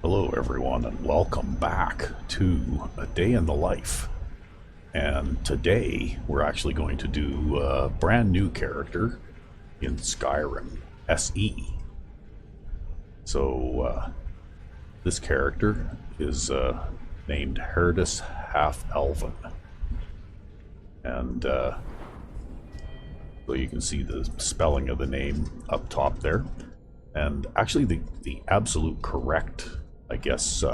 Hello, everyone, and welcome back to A Day in the Life. And today we're actually going to do a brand new character in Skyrim SE. So, this character is named Herdis Halfelven. And so you can see the spelling of the name up top there. And actually, the absolute correct, I guess,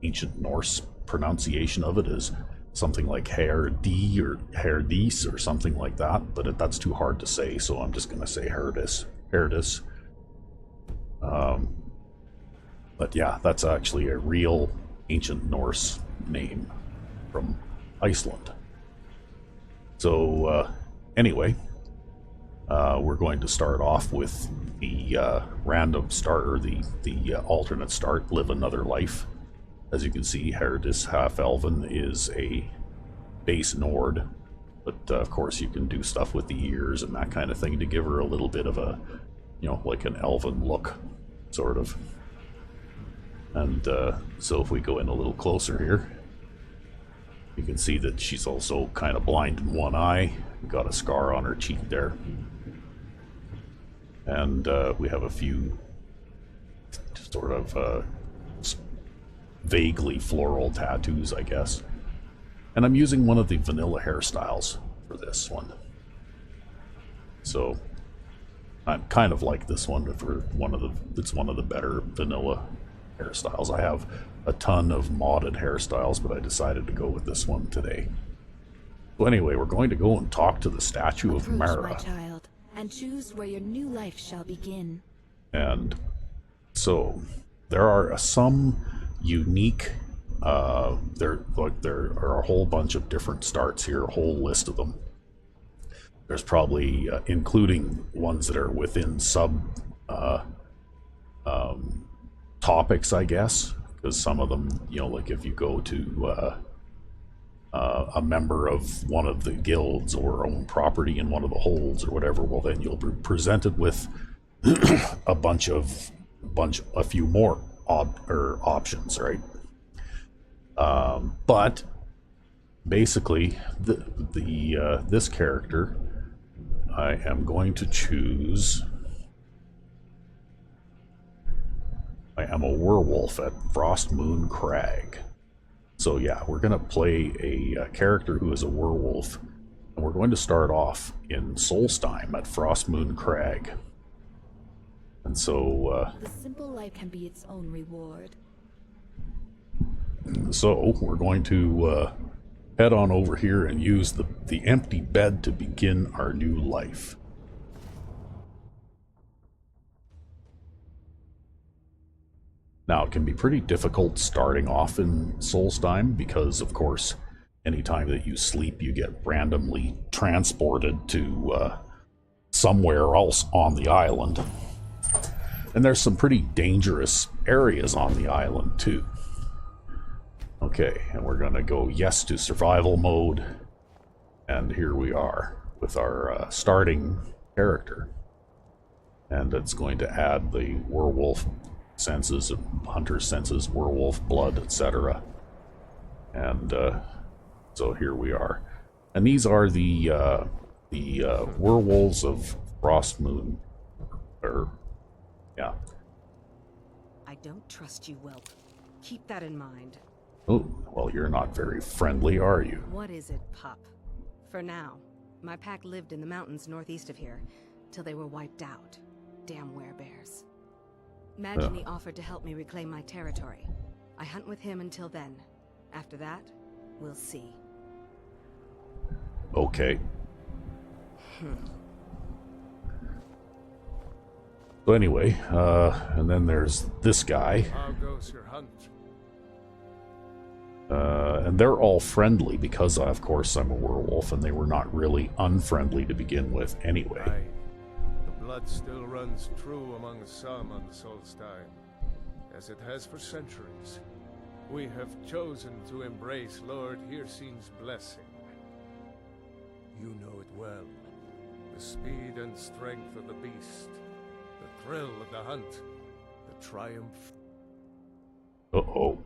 ancient Norse pronunciation of it is something like Herdi or Herdis or something like that, but that's too hard to say, so I'm just going to say Herdis. Herdis. But yeah, that's actually a real ancient Norse name from Iceland. So, anyway, we're going to start off with the random start, or the alternate start, live another life. As you can see, Herdis Halfelven is a base Nord, but of course you can do stuff with the ears and that kind of thing to give her a little bit of a, like an elven look, sort of. And so if we go in a little closer here, you can see that she's also kind of blind in one eye, got a scar on her cheek there. And we have a few sort of vaguely floral tattoos, I guess. And I'm using one of the vanilla hairstyles for this one. So I'm kind of like this one for it's one of the better vanilla hairstyles. I have a ton of modded hairstyles, but I decided to go with this one today. So anyway, we're going to go and talk to the statue of Mara. My child, and choose where your new life shall begin. And so there are some unique there are a whole bunch of different starts here, a whole list of them. There's probably including ones that are within sub topics, I guess, because some of them, like if you go to a member of one of the guilds or own property in one of the holds or whatever, well, then you'll be presented with a few more options, right? But basically, this character, I am going to choose. I am a werewolf at Frostmoon Crag. So yeah, we're going to play a character who is a werewolf, and we're going to start off in Solstheim at Frostmoon Crag. And so the simple life can be its own reward. So we're going to head on over here and use the empty bed to begin our new life. Now, it can be pretty difficult starting off in Solstheim because, of course, anytime that you sleep, you get randomly transported to somewhere else on the island. And there's some pretty dangerous areas on the island, too. Okay, and we're going to go yes to survival mode. And here we are with our starting character. And it's going to add the werewolf senses, hunter senses, werewolf blood, etc. And so here we are. And these are the werewolves of Frostmoon. Yeah. I don't trust you, whelp. Keep that in mind. Oh, well, you're not very friendly, are you? What is it, pup? For now, my pack lived in the mountains northeast of here, till they were wiped out. Damn werebears. Magini offered to help me reclaim my territory. I hunt with him until then. After that, we'll see. Okay. So anyway, and then there's this guy. How goes your hunt? And they're all friendly because, of course, I'm a werewolf, and they were not really unfriendly to begin with anyway. Aye. The blood still runs true among some on Solstheim, as it has for centuries. We have chosen to embrace Lord Hircines' blessing. You know it well. The speed and strength of the beast, the thrill of the hunt, the triumph. Uh-oh.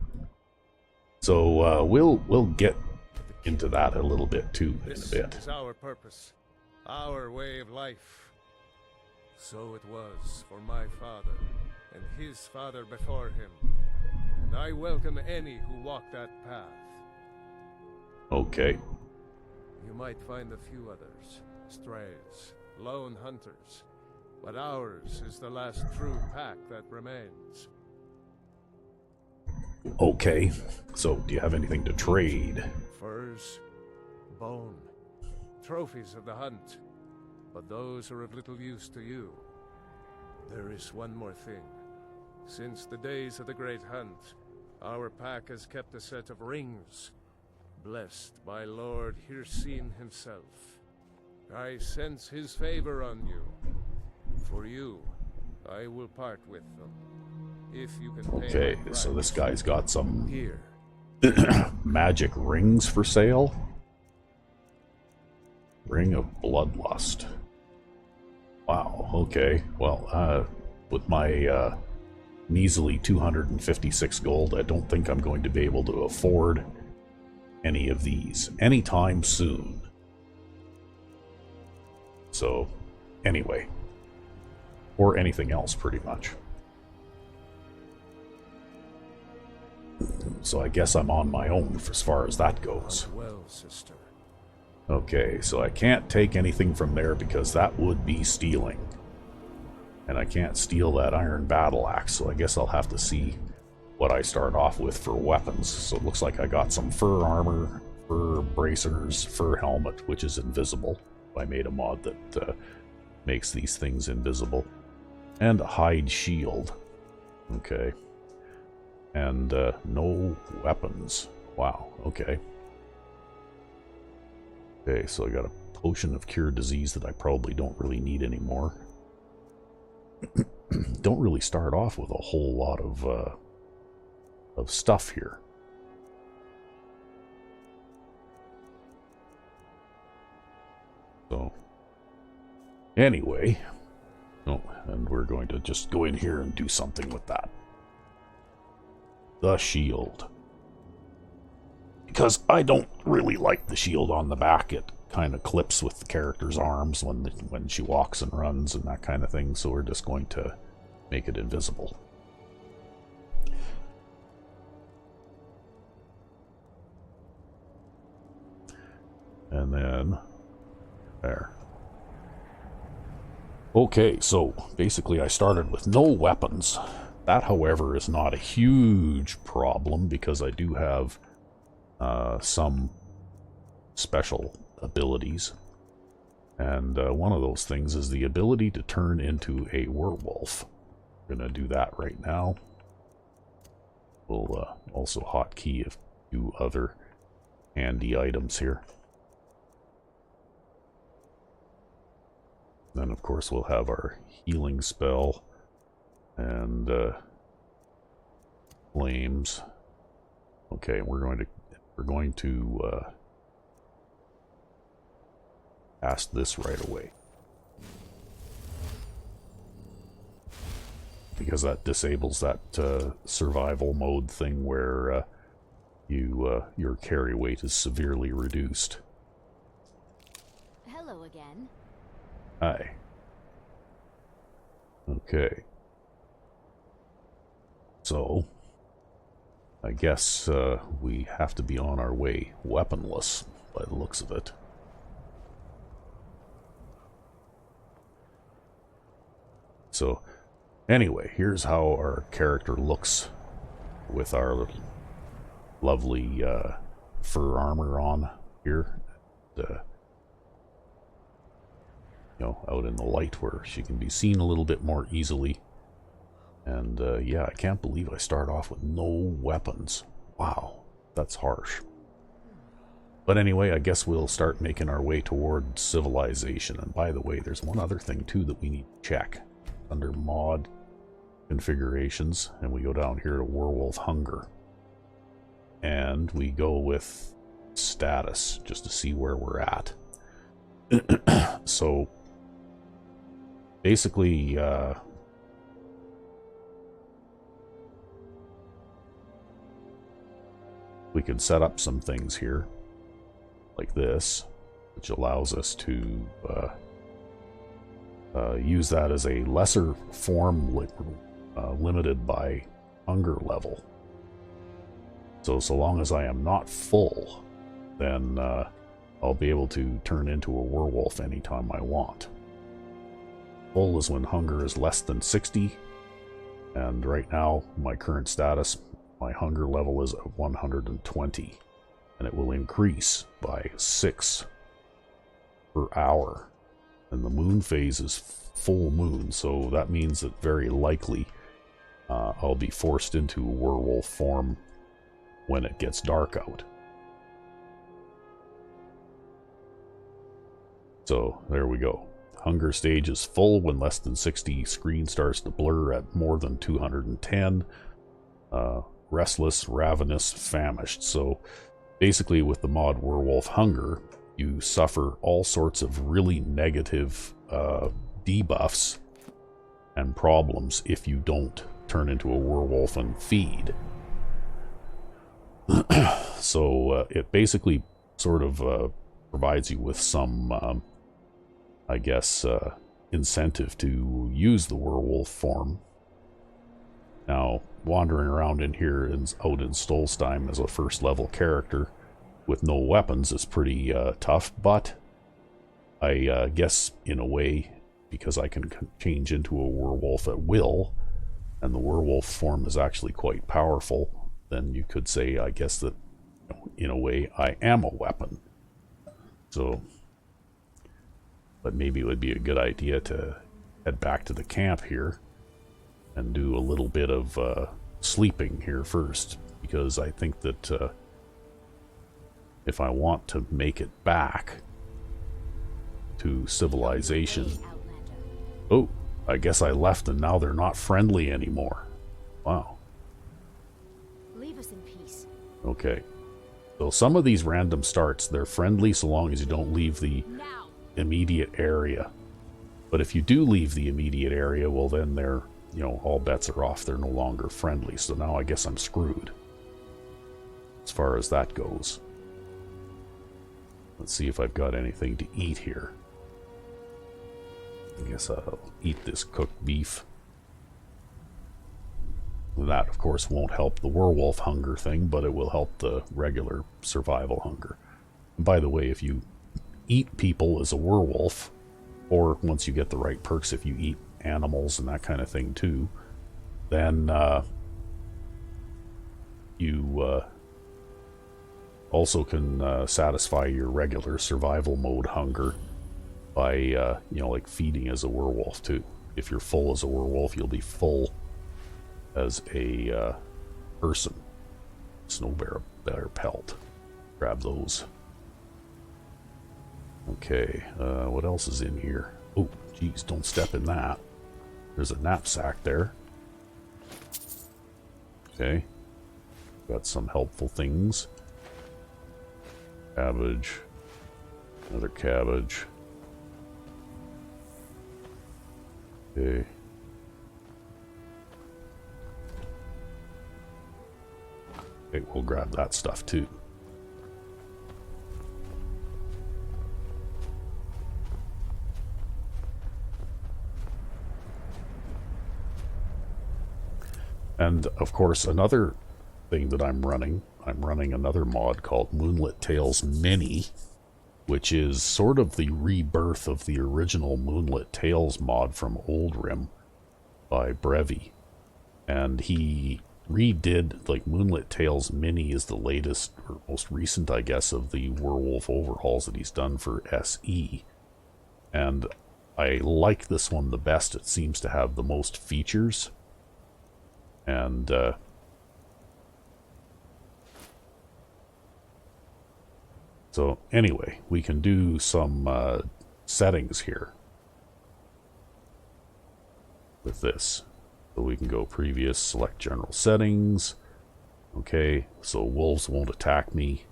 So we'll get into that a little bit too in a This bit. is our purpose, our way of life. So it was for my father, and his father before him. And I welcome any who walk that path. Okay. You might find a few others, strays, lone hunters, but ours is the last true pack that remains. Okay. So do you have anything to trade? Furs, bone, trophies of the hunt, but those are of little use to you. There is one more thing. Since the days of the Great Hunt, our pack has kept a set of rings, blessed by Lord Hircine himself. I sense his favor on you. For you, I will part with them. If you can pay Okay, my so this price. guy's got some Here. magic rings for sale. Ring of Bloodlust. Wow, okay. Well, with my measly 256 gold, I don't think I'm going to be able to afford any of these anytime soon. So, anyway. Or anything else, pretty much. So I guess I'm on my own as far as that goes. Well, sister. Okay, so I can't take anything from there because that would be stealing. And I can't steal that iron battle axe, so I guess I'll have to see what I start off with for weapons. So it looks like I got some fur armor, fur bracers, fur helmet, which is invisible. I made a mod that makes these things invisible. And a hide shield. Okay. And no weapons. Wow, okay. Okay, so I got a potion of cure disease that I probably don't really need anymore. Don't really start off with a whole lot of stuff here. So, anyway, oh, and we're going to just go in here and do something with that. The shield. Because I don't really like the shield on the back. It kind of clips with the character's arms when she walks and runs and that kind of thing, so we're just going to make it invisible. And then there. Okay, so basically I started with no weapons. That, however, is not a huge problem because I do have some special abilities. And one of those things is the ability to turn into a werewolf. I'm going to do that right now. We'll also hotkey a few other handy items here. Then, of course, we'll have our healing spell and flames. Okay, we're going to cast this right away because that disables that survival mode thing where your carry weight is severely reduced. Hello again. Hi. Okay. So, I guess we have to be on our way weaponless by the looks of it. So, anyway, here's how our character looks with our lovely fur armor on here. Out in the light where she can be seen a little bit more easily. And yeah, I can't believe I start off with no weapons. Wow, that's harsh. But anyway, I guess we'll start making our way toward civilization. And by the way, there's one other thing too that we need to check. Under mod configurations, and we go down here to werewolf hunger. And we go with status, just to see where we're at. So, basically, we can set up some things here, like this, which allows us to use that as a lesser form limited by hunger level. So long as I am not full, then I'll be able to turn into a werewolf anytime I want. Full is when hunger is less than 60, and right now, my current status, my hunger level is at 120, and it will increase by 6 per hour. And the moon phase is full moon, so that means that very likely I'll be forced into werewolf form when it gets dark out. So there we go. Hunger stage is full when less than 60. Screen starts to blur at more than 210. Restless, ravenous, famished. So basically with the mod Werewolf Hunger, you suffer all sorts of really negative debuffs and problems if you don't turn into a werewolf and feed. So it basically sort of provides you with some, I guess, incentive to use the werewolf form. Now, wandering around in here out in Stolstein as a first level character with no weapons is pretty tough, but I guess in a way, because I can change into a werewolf at will, and the werewolf form is actually quite powerful, then you could say, I guess, that in a way I am a weapon. So, but maybe it would be a good idea to head back to the camp here and do a little bit of sleeping here first, because I think that if I want to make it back to civilization... Oh, I guess I left and now they're not friendly anymore. Wow. Leave us in peace. Okay. So some of these random starts, they're friendly so long as you don't leave the immediate area. But if you do leave the immediate area, well then they're, you know, all bets are off. They're no longer friendly. So now I guess I'm screwed as far as that goes. Let's see if I've got anything to eat here. I guess I'll eat this cooked beef. That, of course, won't help the werewolf hunger thing, but it will help the regular survival hunger. And by the way, if you eat people as a werewolf, or once you get the right perks, if you eat animals and that kind of thing too, then you also can satisfy your regular survival mode hunger by, you know, like feeding as a werewolf too. If you're full as a werewolf, you'll be full as a person. Snow bear pelt. Grab those. Okay, what else is in here? Oh, geez, don't step in that. There's a knapsack there. Okay. Got some helpful things. Cabbage. Another cabbage. Okay. Okay, we'll grab that stuff too. And of course, another thing that I'm running another mod called Moonlit Tales Mini, which is sort of the rebirth of the original Moonlit Tales mod from Old Rim by Brevi. And he redid, like, Moonlit Tales Mini is the latest, or most recent, I guess, of the werewolf overhauls that he's done for SE. And I like this one the best. It seems to have the most features. And so anyway, we can do some settings here with this. So we can go previous, select general settings. Okay, so wolves won't attack me.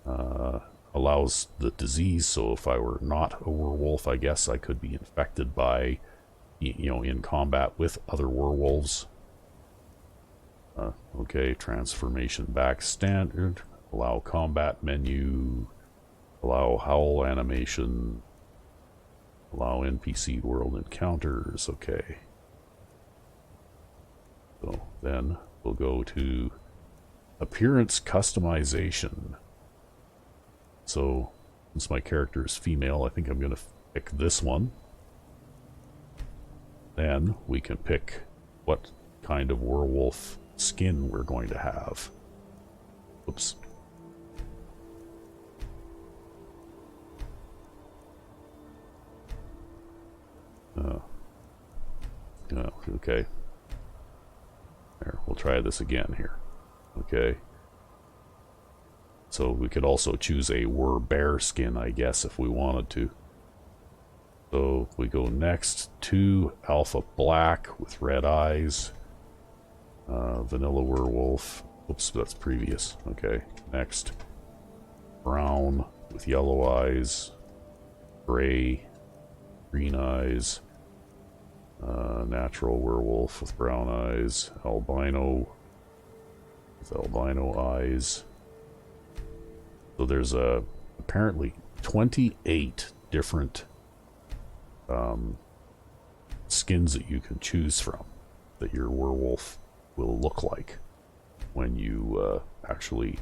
Allows the disease, so if I were not a werewolf, I guess I could be infected by, you know, in combat with other werewolves. Okay, transformation back standard. Allow combat menu. Allow howl animation. Allow NPC world encounters. Okay. So then we'll go to appearance customization. So since my character is female, I think I'm going to pick this one. Then we can pick what kind of werewolf skin we're going to have. Oops. Okay. There, we'll try this again here. Okay. So we could also choose a bear skin, I guess, if we wanted to. So we go next to Alpha Black with red eyes. Vanilla Werewolf. Oops, that's previous. Okay, next. Brown with yellow eyes. Gray. Green eyes. Natural Werewolf with brown eyes. Albino with albino eyes. So there's apparently 28 different skins that you can choose from that your werewolf will look like when you actually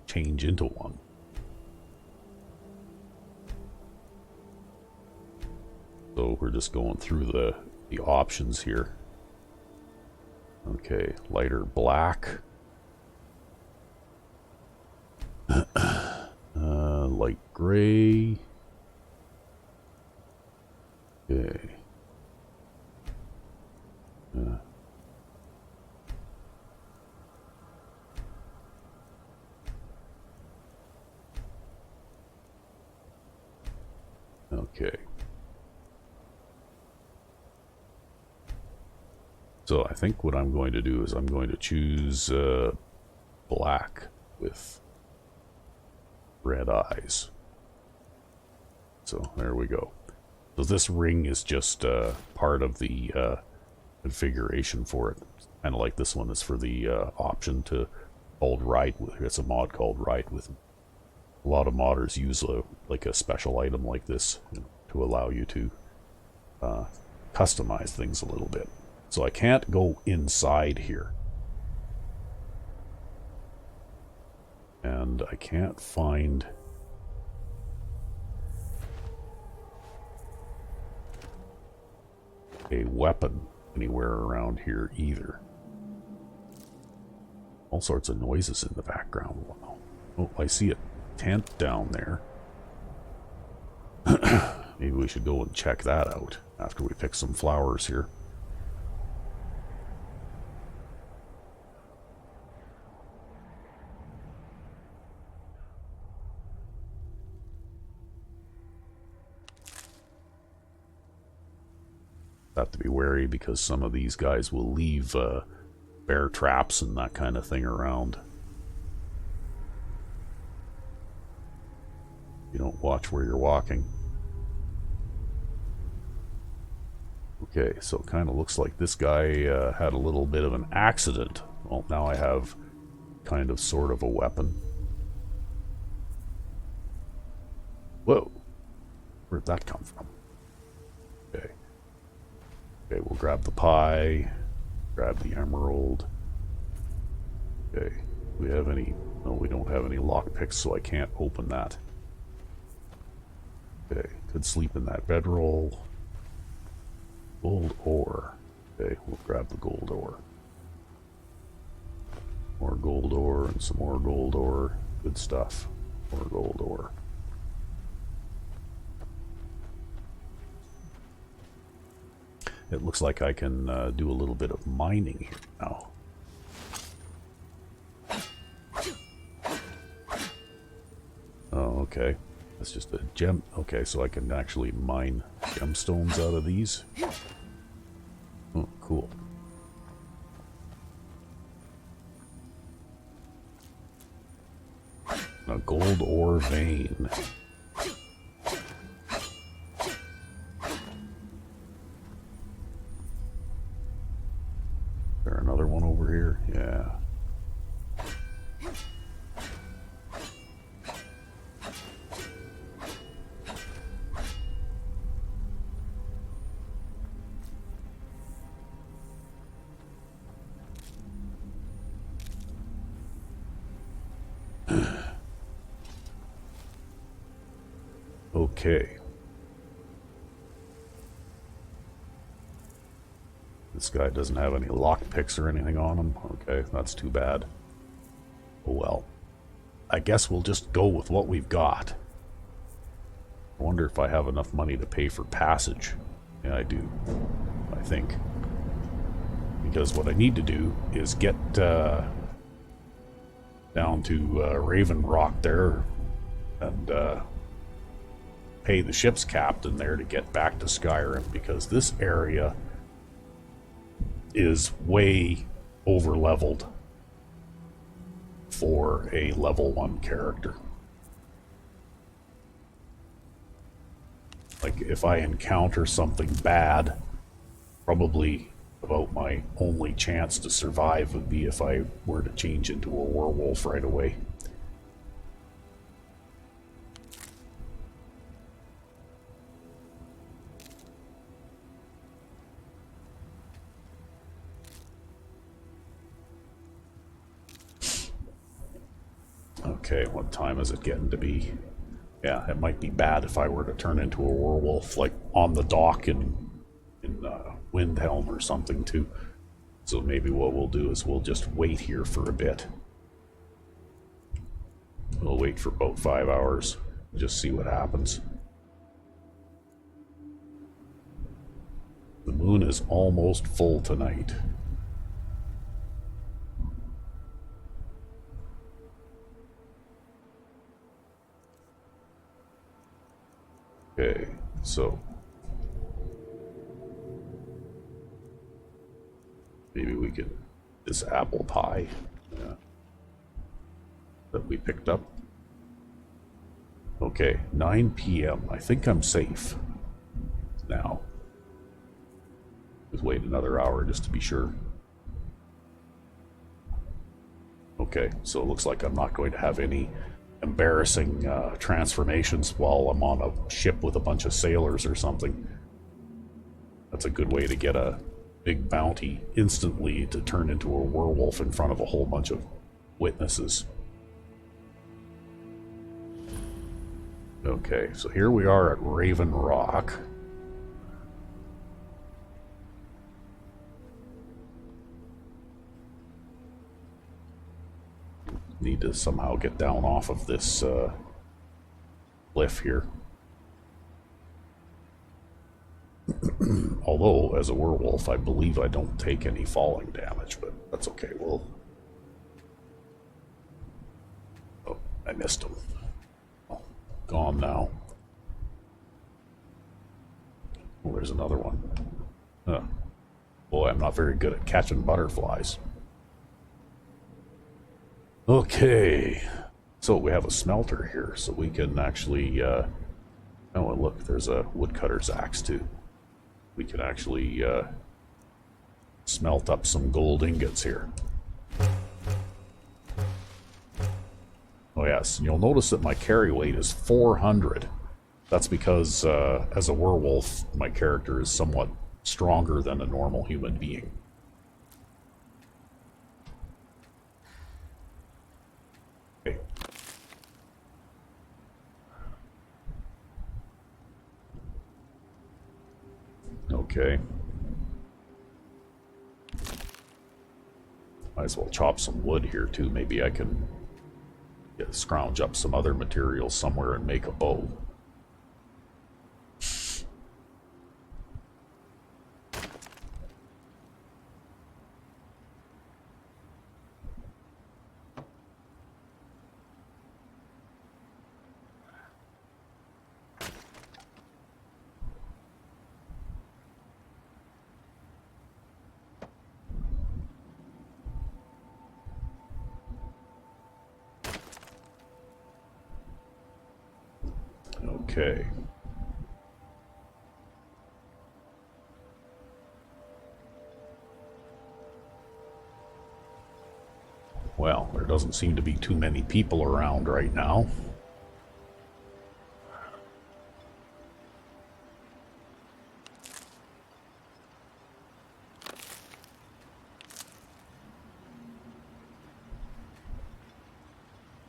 change into one. So we're just going through the options here. Okay, lighter black. Light gray. Okay. Okay. So I think what I'm going to do is I'm going to choose black with red eyes. So there we go. So this ring is just part of the configuration for it. Kind of like this one is for the option to hold right with. It's a mod called right with. A lot of modders use like a special item like this to allow you to customize things a little bit. So I can't go inside here. And I can't find a weapon anywhere around here either. All sorts of noises in the background. Wow. Oh, I see a tent down there. Maybe we should go and check that out after we pick some flowers here. Have to be wary because some of these guys will leave bear traps and that kind of thing around. You don't watch where you're walking. Okay, so it kind of looks like this guy had a little bit of an accident. Well, now I have kind of sort of a weapon. Whoa! Where'd that come from? Okay. Okay, we'll grab the pie, grab the emerald. Okay, do we have any? No, we don't have any lockpicks, so I can't open that. Okay, could sleep in that bedroll. Gold ore. Okay, we'll grab the gold ore. More gold ore and some more gold ore. Good stuff. More gold ore. It looks like I can do a little bit of mining here now. Oh, okay. That's just a gem. Okay, so I can actually mine gemstones out of these. Oh, cool. A gold ore vein. one over here? Yeah. Okay. This guy doesn't have any lockpicks or anything on him. Okay, that's too bad. Oh well. I guess we'll just go with what we've got. I wonder if I have enough money to pay for passage. Yeah, I do. I think. Because what I need to do is get down to Raven Rock there and pay the ship's captain there to get back to Skyrim, because this area is way over leveled for a level 1 character. Like, if I encounter something bad, probably about my only chance to survive would be if I were to change into a werewolf right away. Okay, what time is it getting to be? Yeah, it might be bad if I were to turn into a werewolf, like on the dock in Windhelm or something too. So maybe what we'll do is we'll just wait here for a bit. We'll wait for about 5 hours, just see what happens. The moon is almost full tonight. Okay, so maybe we could, this apple pie that we picked up. Okay, 9 p.m. I think I'm safe now. Let's wait another hour just to be sure. Okay, so it looks like I'm not going to have any embarrassing transformations while I'm on a ship with a bunch of sailors or something. That's a good way to get a big bounty instantly, to turn into a werewolf in front of a whole bunch of witnesses. Okay, so here we are at Raven Rock. Need to somehow get down off of this cliff here. Although, as a werewolf, I believe I don't take any falling damage, but that's okay. Well, oh, I missed him. Oh, gone now. Oh, there's another one. Boy, I'm not very good at catching butterflies. Okay, so we have a smelter here, so we can actually, oh, look, there's a woodcutter's axe too. We can actually smelt up some gold ingots here. Oh yes, and you'll notice that my carry weight is 400. That's because, as a werewolf, my character is somewhat stronger than a normal human being. Okay. Might as well chop some wood here too. Maybe I can scrounge up some other materials somewhere and make a bow. Okay. Well, there doesn't seem to be too many people around right now.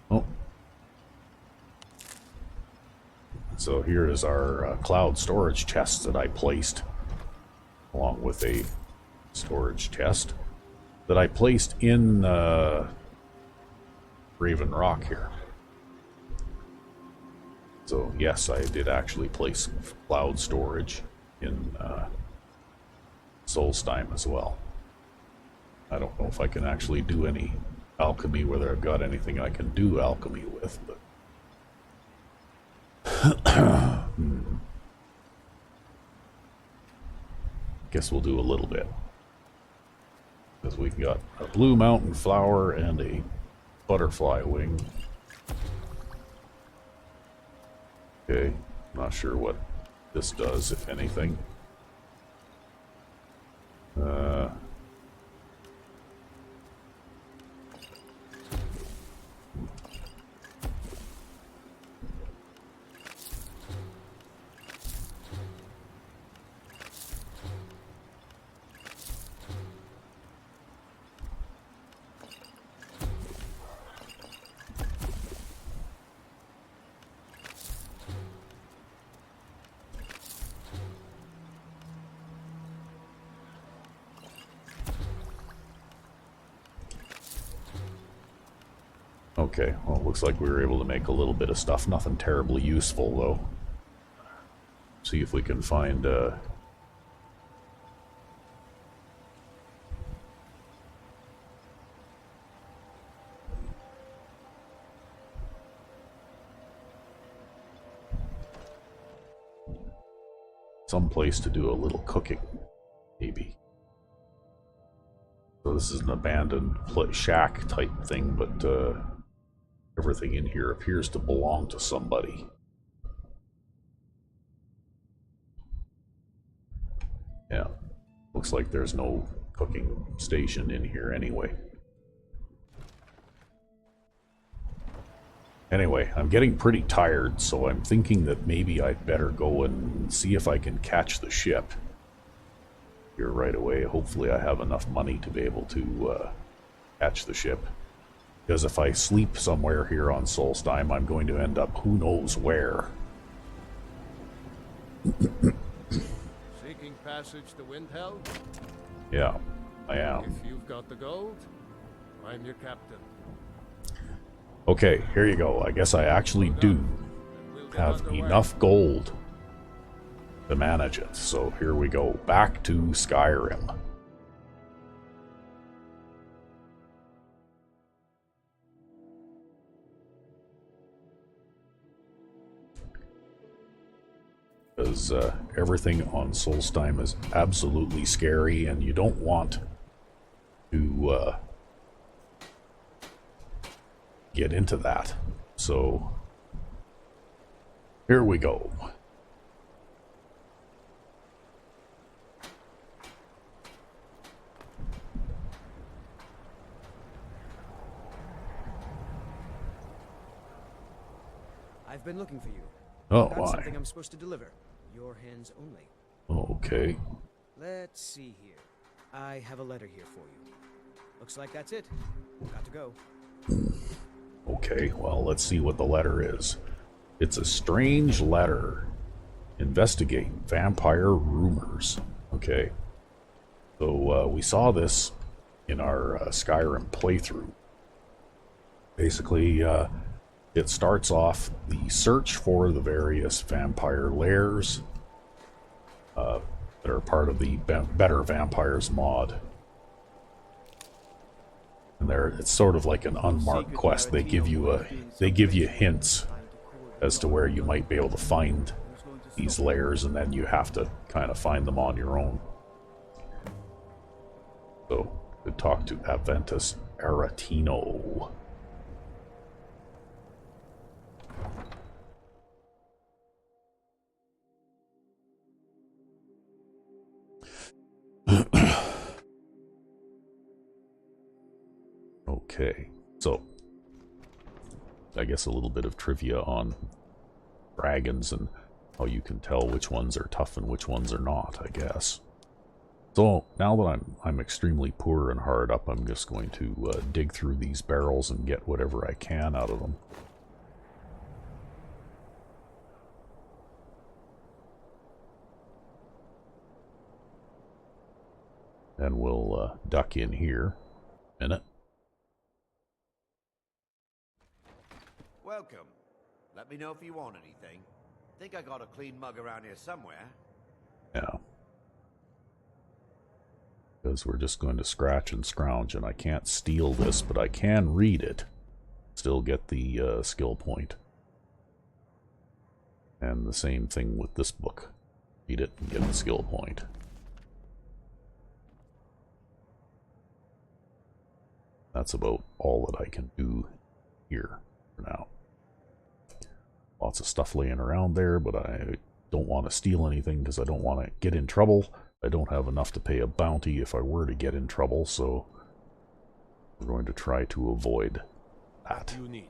Oh. So here is our cloud storage chest that I placed, along with a storage chest that I placed in Raven Rock here. So yes, I did actually place cloud storage in Solstheim as well. I don't know if I can actually do any alchemy, whether I've got anything I can do alchemy with, but guess we'll do a little bit. Because we've got a blue mountain flower and a butterfly wing. Okay, not sure what this does, if anything. Okay, well, it looks like we were able to make a little bit of stuff. Nothing terribly useful, though. See if we can find, some place to do a little cooking, maybe. So this is an abandoned shack type thing, but everything in here appears to belong to somebody. Yeah, looks like there's no cooking station in here anyway. Anyway, I'm getting pretty tired, so I'm thinking that maybe I'd better go and see if I can catch the ship here right away. Hopefully I have enough money to be able to catch the ship. Because if I sleep somewhere here on Solstheim, I'm going to end up who knows where. Seeking passage to Windhell? Yeah, I am. If you've got the gold, I'm your captain. Okay, here you go. I guess I actually do have enough gold to manage it. So here we go. Back to Skyrim. Because everything on Solstheim is absolutely scary, and you don't want to get into that. So here we go. I've been looking for you. Oh, Got my. something I'm supposed to deliver. Your hands only. Okay. Let's see here. I have a letter here for you. Looks like that's it. Got to go. Okay, well, let's see what the letter is. It's a strange letter. Investigate vampire rumors. Okay. So we saw this in our Skyrim playthrough. Basically, it starts off the search for the various vampire lairs that are part of the Better Vampires mod. And it's sort of like an unmarked quest. They give you hints as to where you might be able to find these lairs, and then you have to kind of find them on your own. So, we talk to Aventus Aretino. Okay, So, I guess a little bit of trivia on dragons and how you can tell which ones are tough and which ones are not, I guess. So, now that I'm extremely poor and hard up, I'm just going to dig through these barrels and get whatever I can out of them. And we'll duck in here in a minute. Welcome. Let me know if you want anything. Think I got a clean mug around here somewhere. Yeah. Because we're just going to scratch and scrounge, and I can't steal this, but I can read it. Still get the skill point. And the same thing with this book. Read it and get the skill point. That's about all that I can do here for now. Lots of stuff laying around there, but I don't want to steal anything because I don't want to get in trouble. I don't have enough to pay a bounty if I were to get in trouble, so we're going to try to avoid that. You need.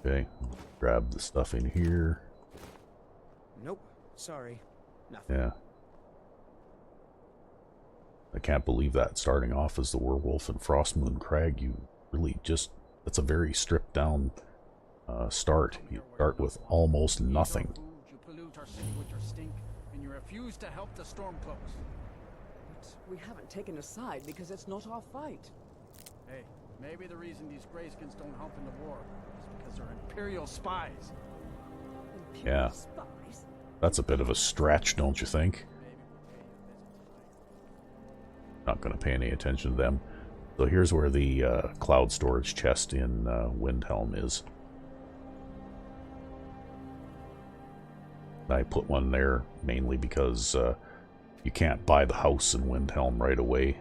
Okay, grab the stuff in here. Nope. Sorry. Nothing. Yeah. I can't believe that, starting off as the Werewolf and Frostmoon Crag, you really just, that's a very stripped down start. You start with almost nothing. You pollute our city with your stink, and you refuse to help the Stormcloaks. But we haven't taken a side because it's not our fight. Hey, maybe the reason these Greyskins don't help in the war is because they're Imperial spies. Imperial Yeah. spies? That's a bit of a stretch, don't you think? Not going to pay any attention to them. So here's where the cloud storage chest in Windhelm is. I put one there mainly because you can't buy the house in Windhelm right away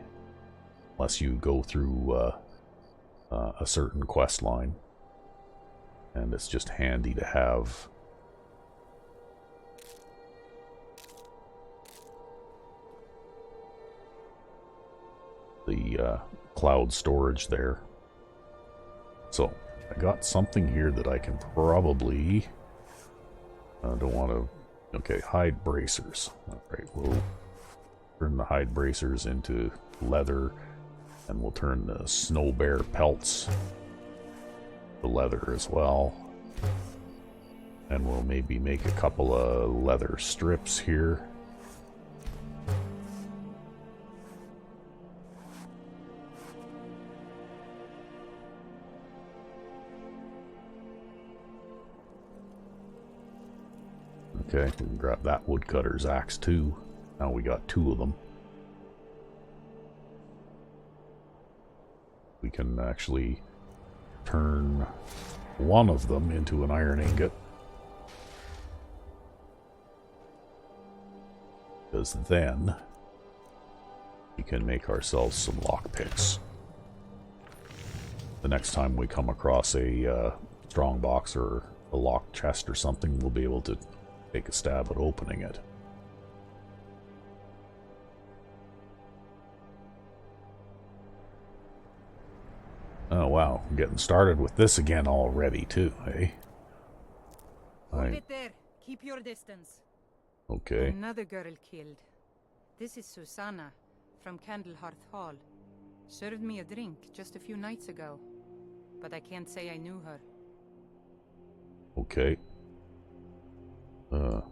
unless you go through a certain quest line. And it's just handy to have. The cloud storage there. So I got something here that I can probably don't want to. Okay, hide bracers. All right, we'll turn the hide bracers into leather, and we'll turn the snow bear pelts to leather as well. And we'll maybe make a couple of leather strips here. Okay, we can grab that woodcutter's axe too. Now we got two of them. We can actually turn one of them into an iron ingot. Because then we can make ourselves some lockpicks. The next time we come across a strong box or a locked chest or something, we'll be able to take a stab at opening it. Oh wow, I'm getting started with this again already too, eh? Hold it there. Keep your distance. Okay. Another girl killed. This is Susanna from Candlehearth Hall. Served me a drink just a few nights ago, but I can't say I knew her. Okay. Oh,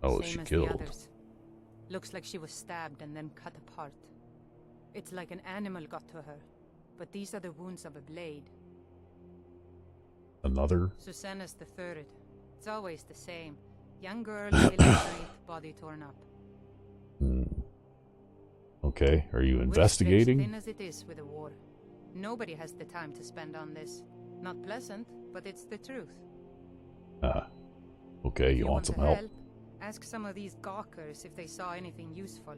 was she Same as killed? the others. Looks like she was stabbed and then cut apart. It's like an animal got to her, but these are the wounds of a blade. Another? Susanna's the third. It's always the same. Young girl, village night, body torn up. Okay, are you We're investigating? stretched thin as it is with the war. Nobody has the time to spend on this. Not pleasant, but it's the truth. Okay, If you want some help? Ask some of these gawkers if they saw anything useful.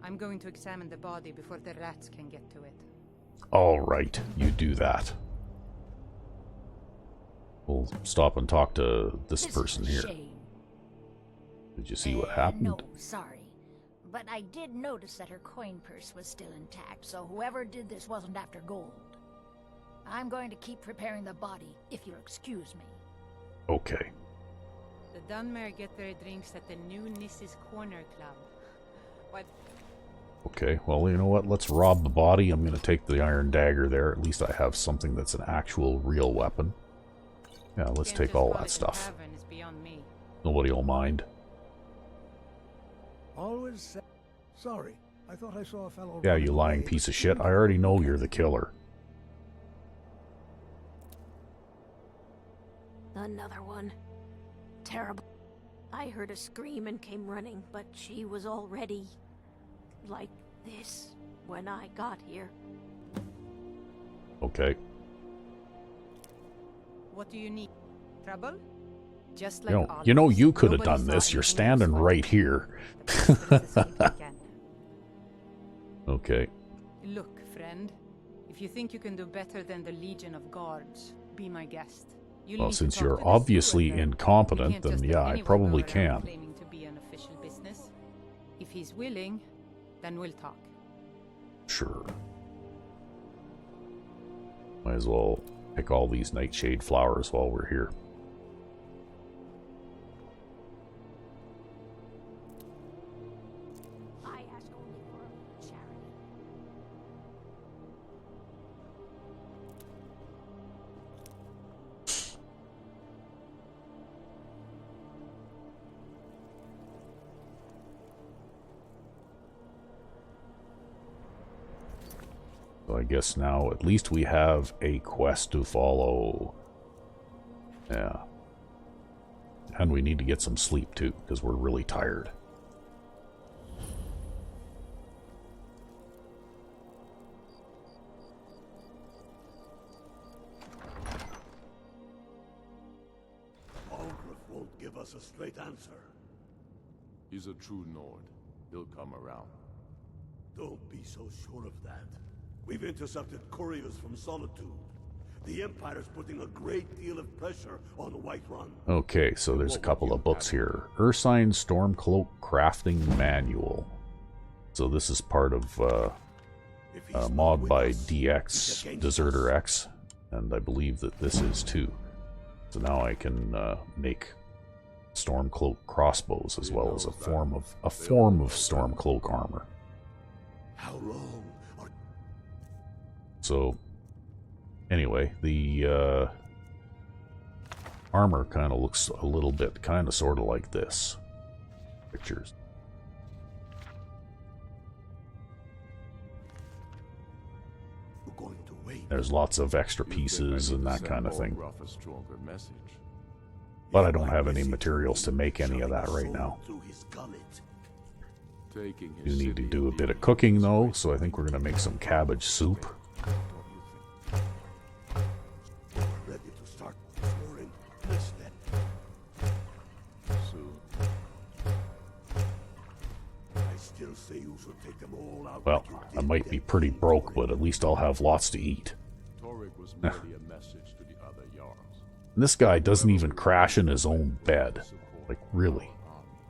I'm going to examine the body before the rats can get to it. All right, you do that. We'll stop and talk to this person here. Did you see what happened? No, sorry. But I did notice that her coin purse was still intact, so whoever did this wasn't after gold. I'm going to keep preparing the body, if you'll excuse me. Okay. The Dunmer get their drinks at the new Nis's Corner Club. What? Okay, well, you know what? Let's rob the body. I'm going to take the iron dagger there. At least I have something that's an actual, real weapon. Yeah, let's take all that stuff. Nobody will mind. Always sorry. I thought I saw a fellow. Yeah, you lying piece of shit. I already know you're the killer. Another one. Terrible. I heard a scream and came running, but she was already like this when I got here. Okay. What do you need? Trouble? Just like you know, you could have done this. You're standing right here. Okay. Look, friend. If you think you can do better than the Legion of Guards, be my guest. Well, since you're obviously incompetent, then yeah, I probably can. Claiming to be an official business. If he's willing, then we'll talk. Sure. Might as well pick all these nightshade flowers while we're here. I ask only for a little charity. So I guess now at least we have a quest to follow. Yeah. And we need to get some sleep too, because we're really tired. Algrith won't give us a straight answer. He's a true Nord. He'll come around. Don't be so sure of that. We've intercepted couriers from Solitude. The Empire's putting a great deal of pressure on Whiterun. Okay, so there's a couple of books here. Ursine Stormcloak Crafting Manual. So this is part of a mod by DX, Deserter X, and I believe that this is too. So now I can make Stormcloak crossbows as well as a form of Stormcloak armor. How long? So, anyway, the armor kind of looks a little bit, kind of sort of like this. Pictures. We're going to wait. There's lots of extra pieces and that kind of thing. But I don't have any materials to make any of that right now. You need to do a bit of cooking though, so I think we're going to make some cabbage soup. Ready to start exploring this then. I still say you should take them all out. Well, I might be pretty broke, but at least I'll have lots to eat. Was merely a message to the other Jarls. And this guy doesn't even crash in his own bed. Like, really.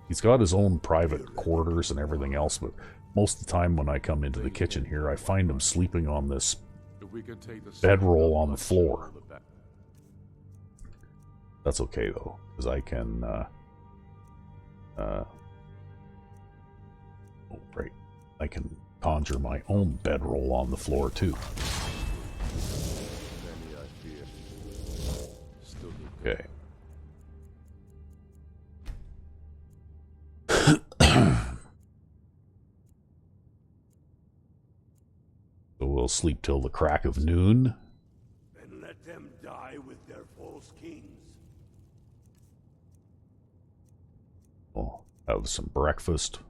He's got his own private quarters and everything else, but most of the time when I come into the kitchen here, I find him sleeping on this bedroll on the floor. That's okay though, because I can oh, right. I can conjure my own bedroll on the floor too. Okay. So we'll sleep till the crack of noon. And let them die with their false kings. We'll have some breakfast.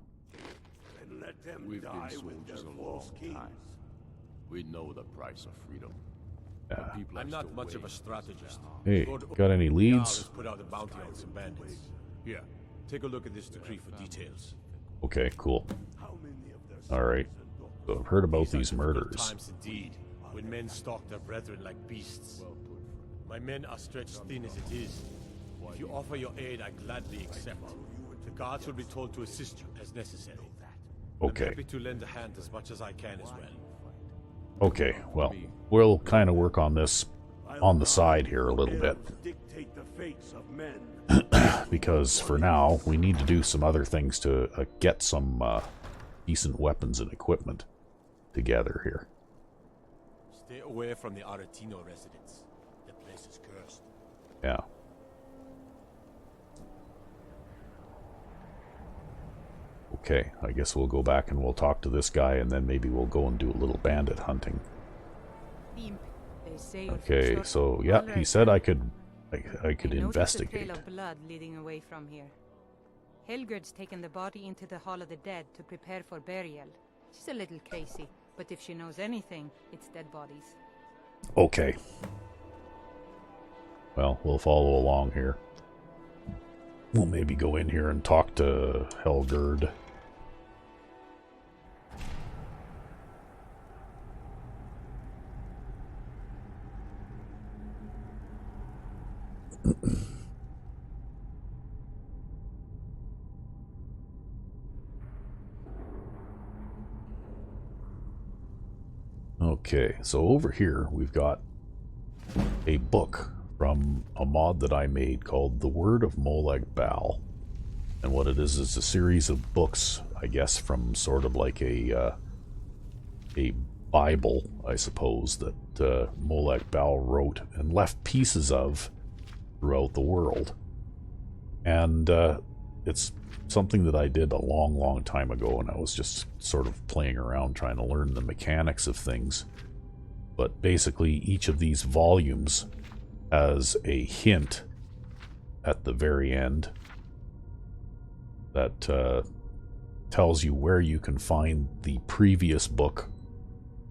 And let them We've die been with their soldiers a false long kings. time. We know the price of freedom. Yeah. I'm not much of a strategist. Hey, got any leads? Put out a bounty on some bandits. Here, take a look at this decree for details. Okay, cool. Alright. So I've heard about these murders. Times indeed, when men stalk their brethren like beasts. My men are stretched thin as it is. If you offer your aid, I gladly accept. The guards will be told to assist you as necessary. Okay. I'm happy to lend a hand as much as I can as well. Okay, well, we'll kind of work on this on the side here a little bit. Dictate the fates of men. Because for now, we need to do some other things to get some decent weapons and equipment together here. Stay away from the Aretino residence. The place is cursed. Yeah. Okay, I guess we'll go back and we'll talk to this guy, and then maybe we'll go and do a little bandit hunting. Okay, so yeah, he said I could investigate. A trail of blood leading away from here. Helgerd's taken the body into the Hall of the Dead to prepare for burial. She's a little crazy, but if she knows anything, it's dead bodies. Okay. Well, we'll follow along here. We'll maybe go in here and talk to Helgerd. Okay, so over here we've got a book from a mod that I made called The Word of Molag Bal. And what it is a series of books, I guess, from sort of like a Bible, I suppose, that Molag Bal wrote and left pieces of throughout the world. And it's something that I did a long time ago, and I was just sort of playing around trying to learn the mechanics of things. But basically each of these volumes has a hint at the very end that tells you where you can find the previous book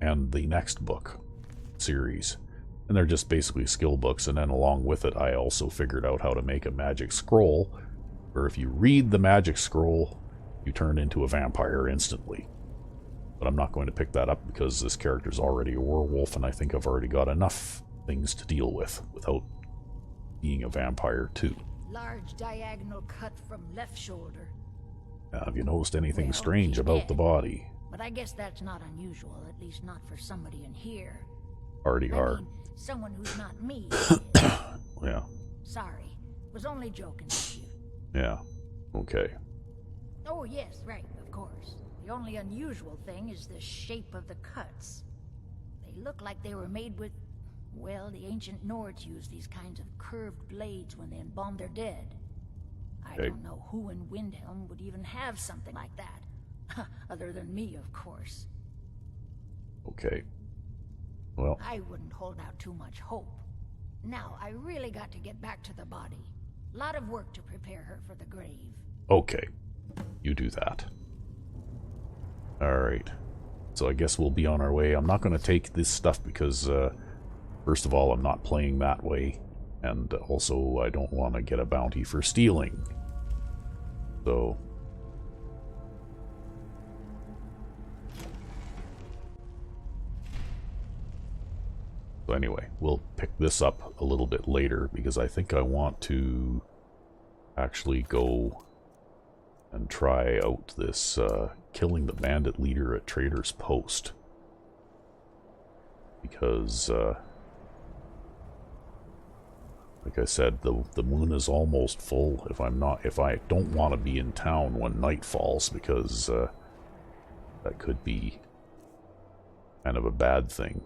and the next book series. And they're just basically skill books, and then along with it I also figured out how to make a magic scroll, where if you read the magic scroll, you turn into a vampire instantly. But I'm not going to pick that up because this character's already a werewolf, and I think I've already got enough things to deal with without being a vampire too. Large diagonal cut from left shoulder. Have you noticed anything Well, strange he's about dead. the body? But I guess that's not unusual, at least not for somebody in here. Already I are. mean, someone who's not me. Yeah. Sorry. Was only joking with you. Yeah. Okay. Oh, yes, right, of course. The only unusual thing is the shape of the cuts. They look like they were made with... Well, the ancient Nords used these kinds of curved blades when they embalmed their dead. I Okay. don't know who in Windhelm would even have something like that. Other than me, of course. Okay. Well, I wouldn't hold out too much hope. Now, I really got to get back to the body. Lot of work to prepare her for the grave. okay. You do that. Alright. So I guess we'll be on our way. I'm not going to take this stuff because, first of all, I'm not playing that way. And also, I don't want to get a bounty for stealing. So... So anyway, we'll pick this up a little bit later because I think I want to actually go and try out this killing the bandit leader at Trader's Post. Because, like I said, the moon is almost full if I don't want to be in town when night falls, because that could be kind of a bad thing.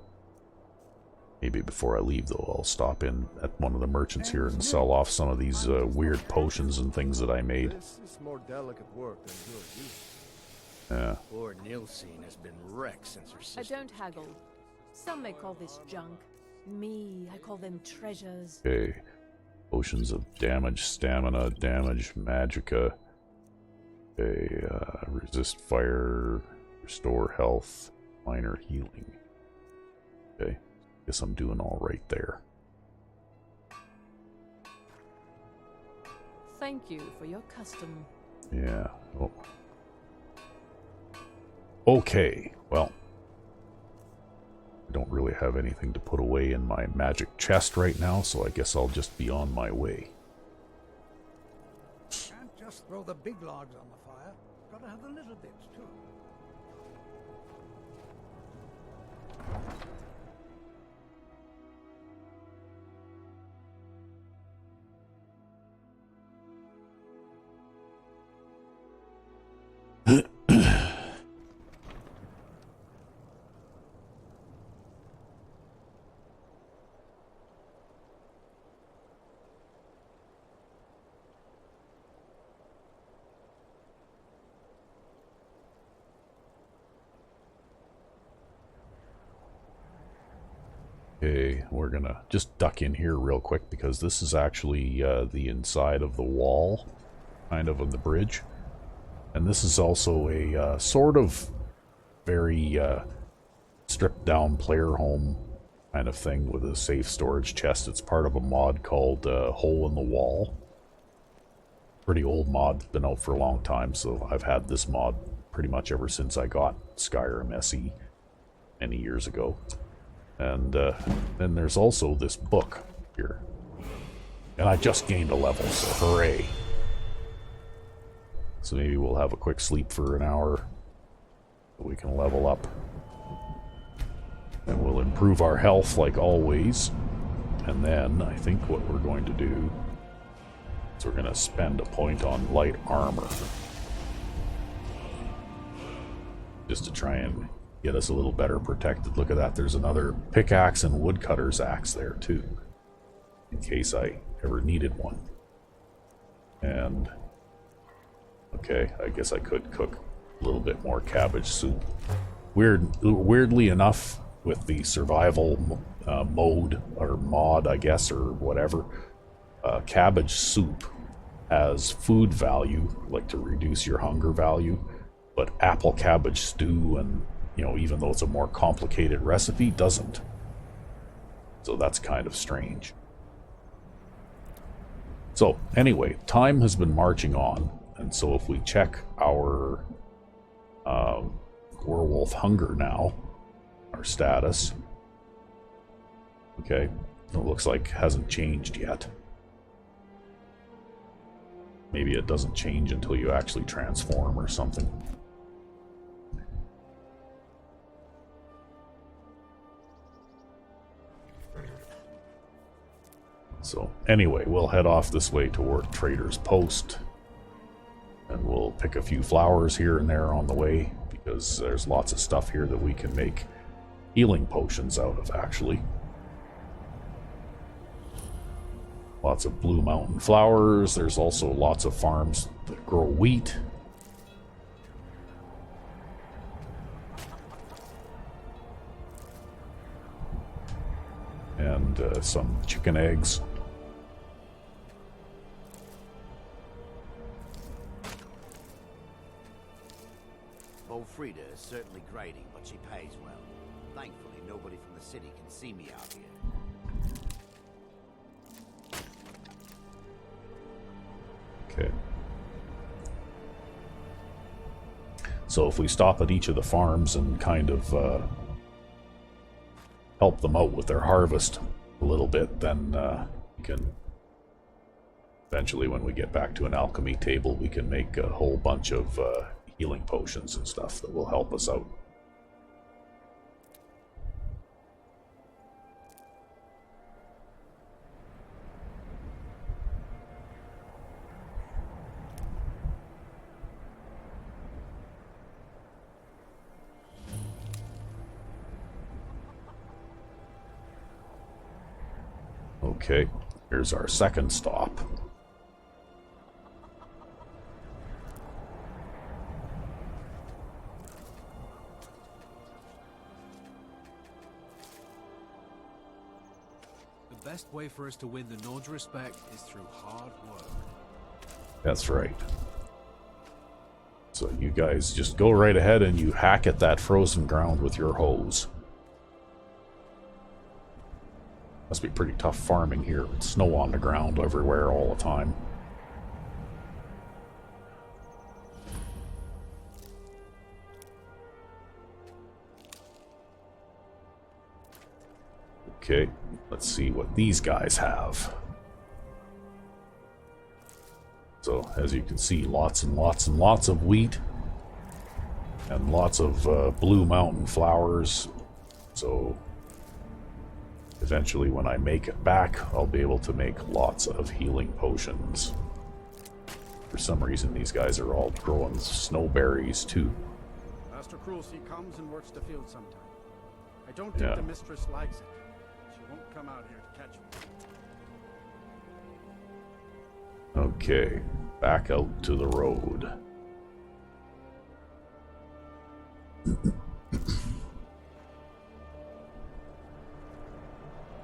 Maybe before I leave, though, I'll stop in at one of the merchants here and sell off some of these weird potions and things that I made. This is more delicate work than good use. Yeah. Poor Nilsine has been wrecked since her sister. I don't haggle. Some may call this junk. Me, I call them treasures. Okay. Potions of damage, stamina, damage, magicka. Okay, resist fire, restore health, minor healing. Okay. Guess I'm doing all right there. Thank you for your custom. Yeah. Oh. Okay. Well, I don't really have anything to put away in my magic chest right now, so I guess I'll just be on my way. Can't just Throw the big logs on the fire. Gotta have the little bits, too. Okay, we're gonna just duck in here real quick because this is actually the inside of the wall, kind of on the bridge. And this is also a sort of very stripped down player home kind of thing with a safe storage chest. It's part of a mod called Hole in the Wall. Pretty old mod, been out for a long time, so I've had this mod pretty much ever since I got Skyrim SE many years ago. And then there's also this book here. And I just gained a level, so hooray. So maybe we'll have a quick sleep for an hour so we can level up. And we'll improve our health like always. And then I think what we're going to do is we're going to spend a point on light armor. Just to try and get us a little better protected. Look at that, there's another pickaxe and woodcutter's axe there too, in case I ever needed one. And okay, I guess I could cook a little bit more cabbage soup. Weirdly enough, with the survival mode or mod, I guess, or whatever, cabbage soup has food value, like to reduce your hunger value, but apple cabbage stew and, you know, even though it's a more complicated recipe, doesn't. So that's kind of strange. So anyway, time has been marching on, and so if we check our werewolf hunger now, our status, okay, it looks like hasn't changed yet. Maybe it doesn't change until you actually transform or something. So anyway, we'll head off this way toward Trader's Post, and we'll pick a few flowers here and there on the way, because there's lots of stuff here that we can make healing potions out of, actually. Lots of Blue Mountain flowers. There's also lots of farms that grow wheat. And some chicken eggs. Old Frida is certainly grading, but she pays well. Thankfully, nobody from the city can see me out here. Okay. So if we stop at each of the farms and kind of help them out with their harvest a little bit, then we can eventually, when we get back to an alchemy table, we can make a whole bunch of healing potions and stuff that will help us out. Okay, here's our second stop. The best way for us to win the Nord's respect is through hard work. That's right. So you guys just go right ahead and you hack at that frozen ground with your hose. Must be pretty tough farming here with snow on the ground everywhere all the time. Okay, let's see what these guys have. So, as you can see, lots and lots and lots of wheat. And lots of blue mountain flowers. So, eventually when I make it back, I'll be able to make lots of healing potions. For some reason, these guys are all growing snowberries, too. Master Cruelty comes and works the field sometime. I don't think the mistress likes it. She won't come out here to catch me. Okay, back out to the road.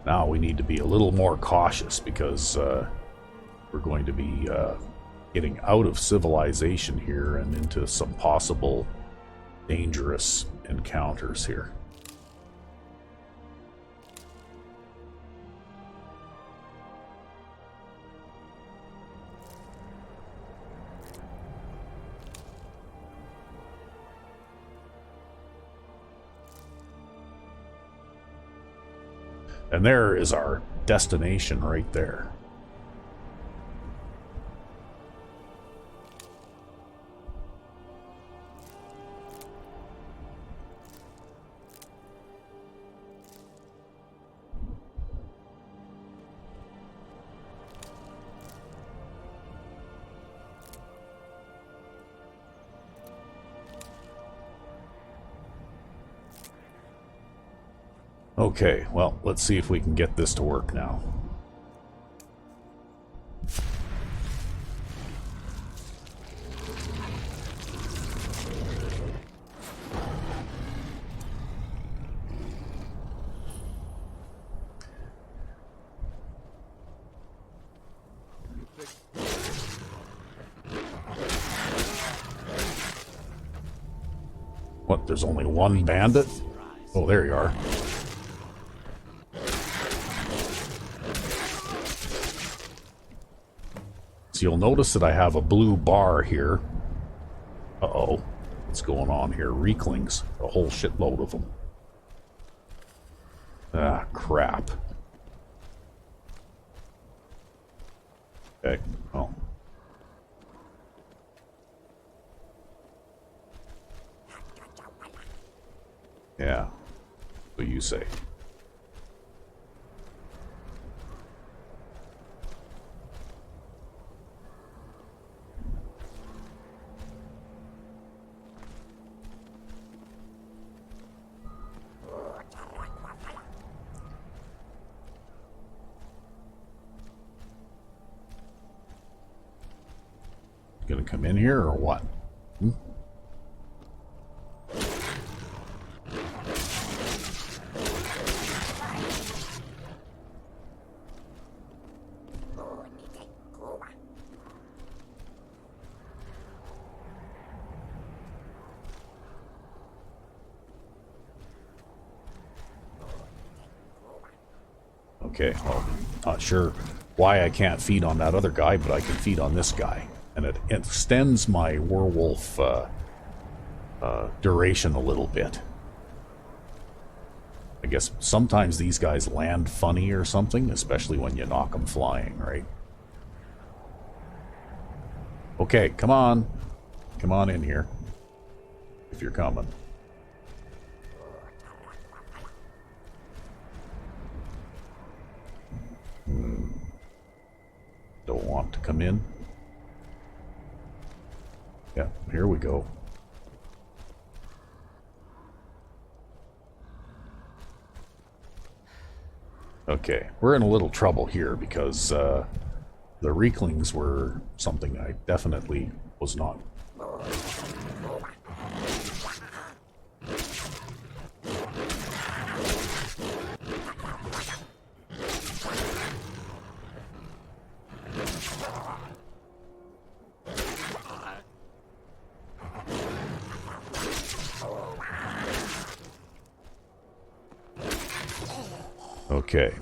Now we need to be a little more cautious because we're going to be getting out of civilization here and into some possible dangerous encounters here. And there is our destination right there. Okay, well, let's see if we can get this to work now. What, there's only one bandit? Oh, there you are. So you'll notice that I have a blue bar here. Uh-oh. What's going on here? Reeklings. A whole shitload of them. Ah, crap. Okay, well. Yeah. What do you say? Gonna come in here or what? Hmm? Okay, well, not sure why I can't feed on that other guy, but I can feed on this guy. And it extends my werewolf duration a little bit. I guess sometimes these guys land funny or something, especially when you knock them flying, right? Okay, come on. Come on in here. If you're coming. Don't want to come in. Yeah, here we go. Okay, we're in a little trouble here because the Reeklings were something I definitely was not. Okay,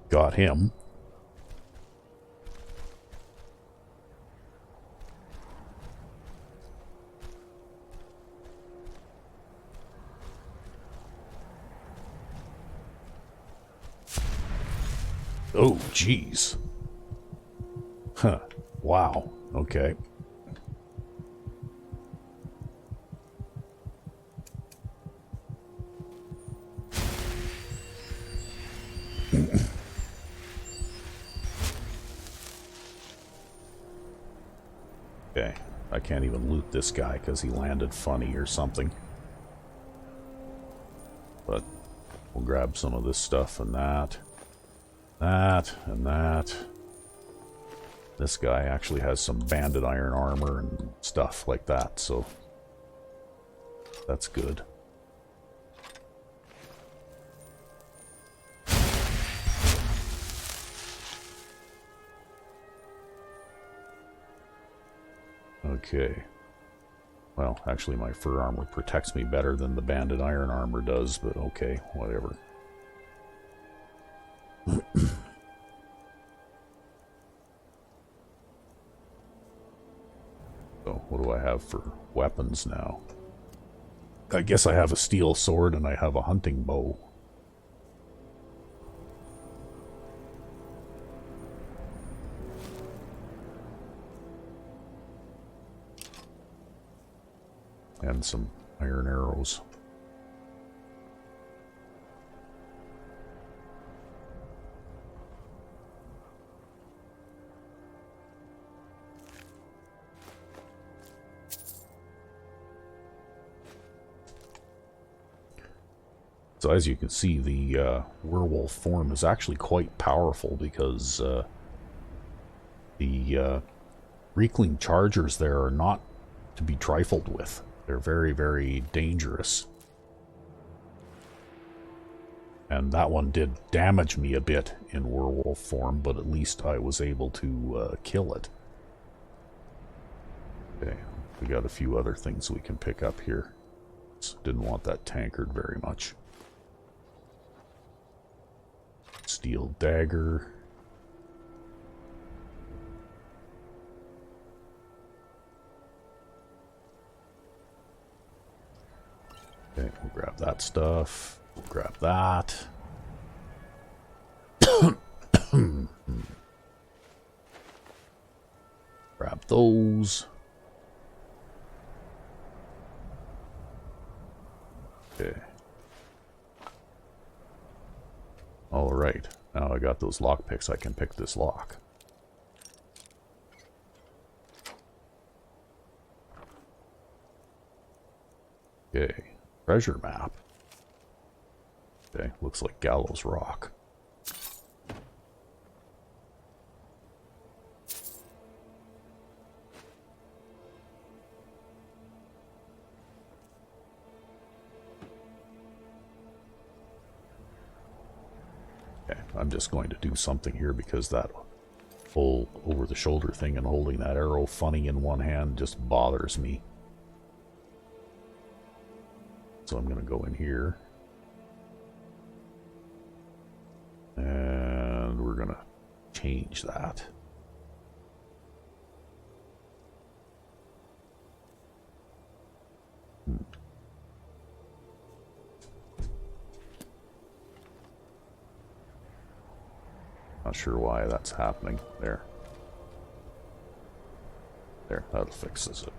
got him. Oh, jeez. Huh, wow. Okay. Okay. I can't even loot this guy because he landed funny or something. But we'll grab some of this stuff and that. That and that. This guy actually has some banded iron armor and stuff like that, so that's good. Okay. Well, actually my fur armor protects me better than the banded iron armor does, but okay, whatever. So, what do I have for weapons now? I guess I have a steel sword and I have a hunting bow. And some iron arrows. So as you can see, the werewolf form is actually quite powerful because the Reekling chargers there are not to be trifled with. They're very, very dangerous. And that one did damage me a bit in werewolf form, but at least I was able to kill it. Okay, we got a few other things we can pick up here. Didn't want that tankard very much. Steel dagger. Okay, we'll grab that stuff. We'll grab that. Grab those. Okay. Alright, now I got those lockpicks, I can pick this lock. Okay, treasure map. Okay, looks like Gallows Rock. Okay, I'm just going to do something here because that whole over-the-shoulder thing and holding that arrow funny in one hand just bothers me. So I'm going to go in here. And we're going to change that. Not sure why that's happening. There. There, that fixes it.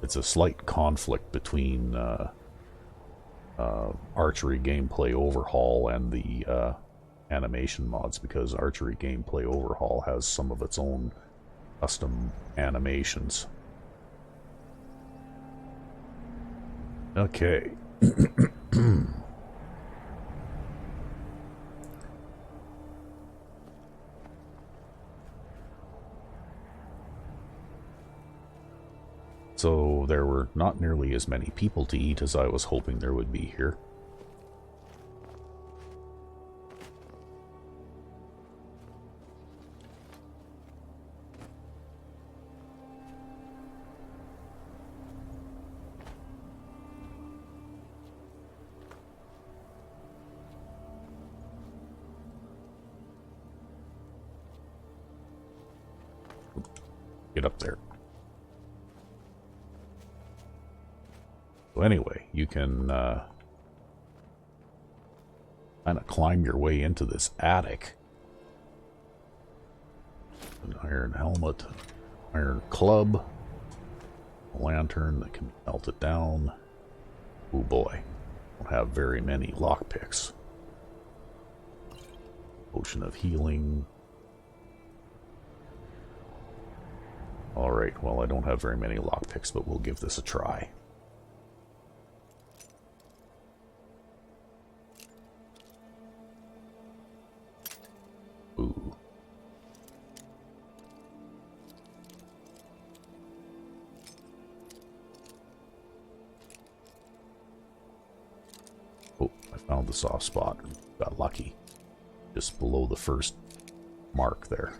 It's a slight conflict between archery gameplay overhaul and the animation mods, because archery gameplay overhaul has some of its own custom animations. Okay. So there were not nearly as many people to eat as I was hoping there would be here. Get up there. So anyway, you can kind of climb your way into this attic. An iron helmet, iron club, a lantern that can melt it down. Oh boy, don't have very many lockpicks. Potion of healing. Alright, well I don't have very many lockpicks, but we'll give this a try. Ooh. Oh, I found the soft spot. Got lucky. Just below the first mark there.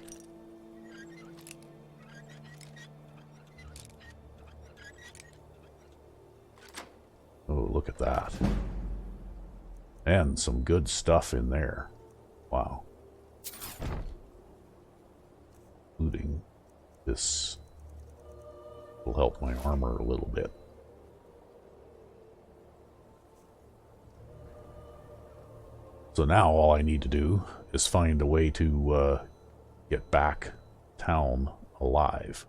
Oh, look at that. And some good stuff in there. Wow. Including this will help my armor a little bit. So now all I need to do is find a way to get back town alive.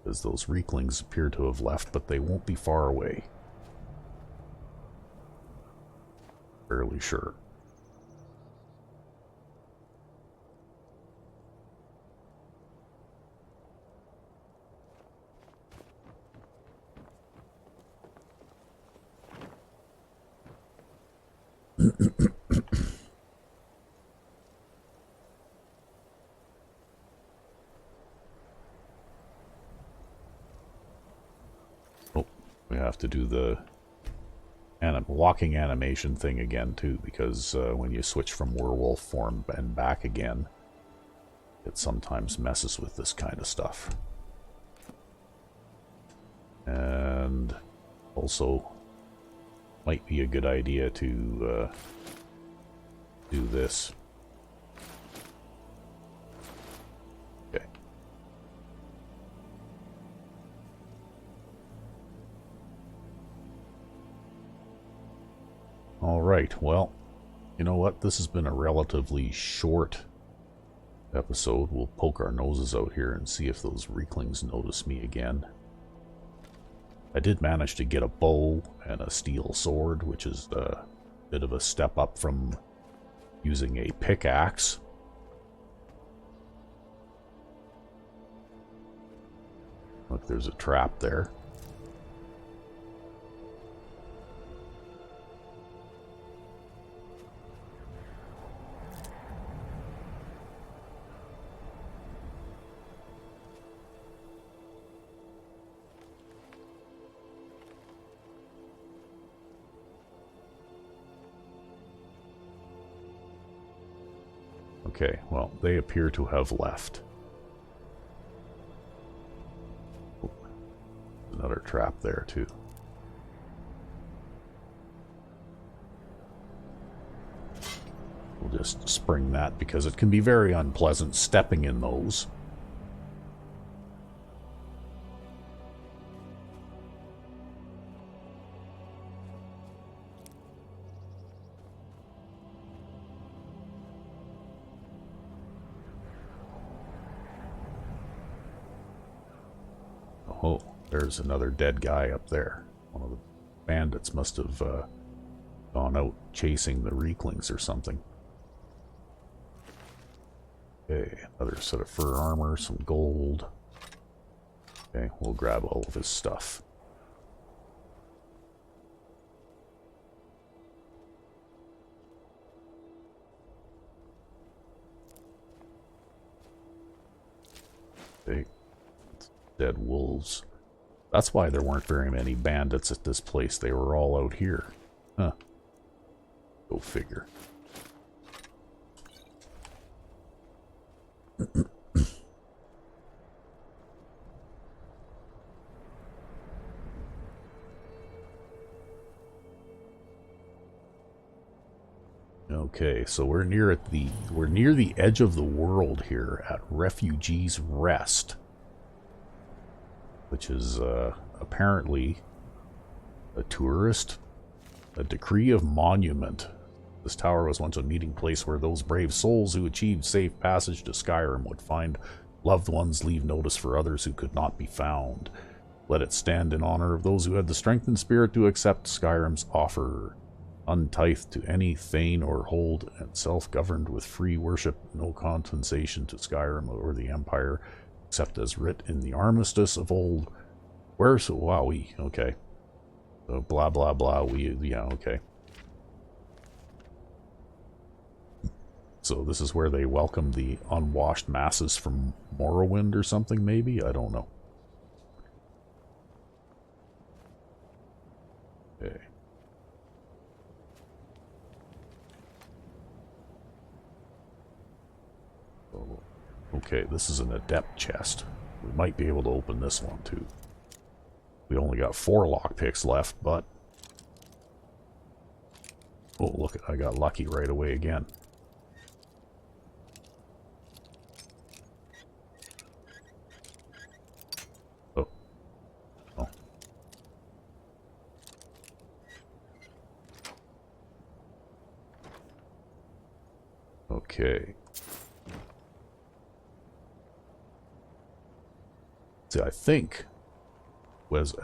Because those Reeklings appear to have left, but they won't be far away. Fairly sure. Oh, we have to do the walking animation thing again too, because when you switch from werewolf form and back again, it sometimes messes with this kind of stuff. And also might be a good idea to do this. Okay. Alright, well, you know what? This has been a relatively short episode. We'll poke our noses out here and see if those Reeklings notice me again. I did manage to get a bow and a steel sword, which is a bit of a step up from using a pickaxe. Look, there's a trap there. Okay, well, they appear to have left. Oh, another trap there, too. We'll just spring that because it can be very unpleasant stepping in those. Oh, there's another dead guy up there. One of the bandits must have gone out chasing the Reeklings or something. Okay, another set of fur armor, some gold. Okay, we'll grab all of his stuff. Okay. Dead wolves. That's why there weren't very many bandits at this place. They were all out here. Huh. Go figure. Okay, so we're near the edge of the world here at Refugees Rest, which is apparently a decree of monument This tower was once a meeting place where those brave souls who achieved safe passage to Skyrim would find loved ones, leave notice for others who could not be found. Let it stand in honor of those who had the strength and spirit to accept Skyrim's offer. Untithed to any thane or hold, and self-governed with free worship, no compensation to Skyrim or the Empire, except as writ in the armistice of old. Where's... Wowie, okay. So blah blah blah, yeah, okay. So this is where they welcome the unwashed masses from Morrowind or something, maybe? I don't know. Okay. So, okay, this is an adept chest. We might be able to open this one too. We only got 4 lockpicks left, but... Oh, look, I got lucky right away again. Oh. Oh. Okay. See, I think...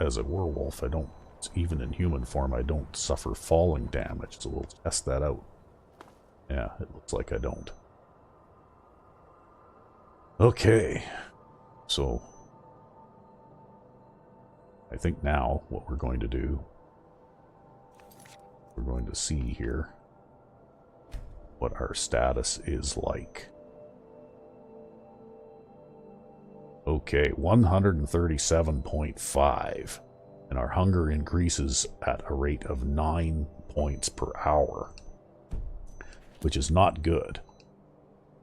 As a werewolf, I don't, even in human form, I don't suffer falling damage, so we'll test that out. Yeah, it looks like I don't. Okay, so I think now what we're going to do, we're going to see here what our status is like. Okay, 137.5, and our hunger increases at a rate of 9 points per hour, which is not good.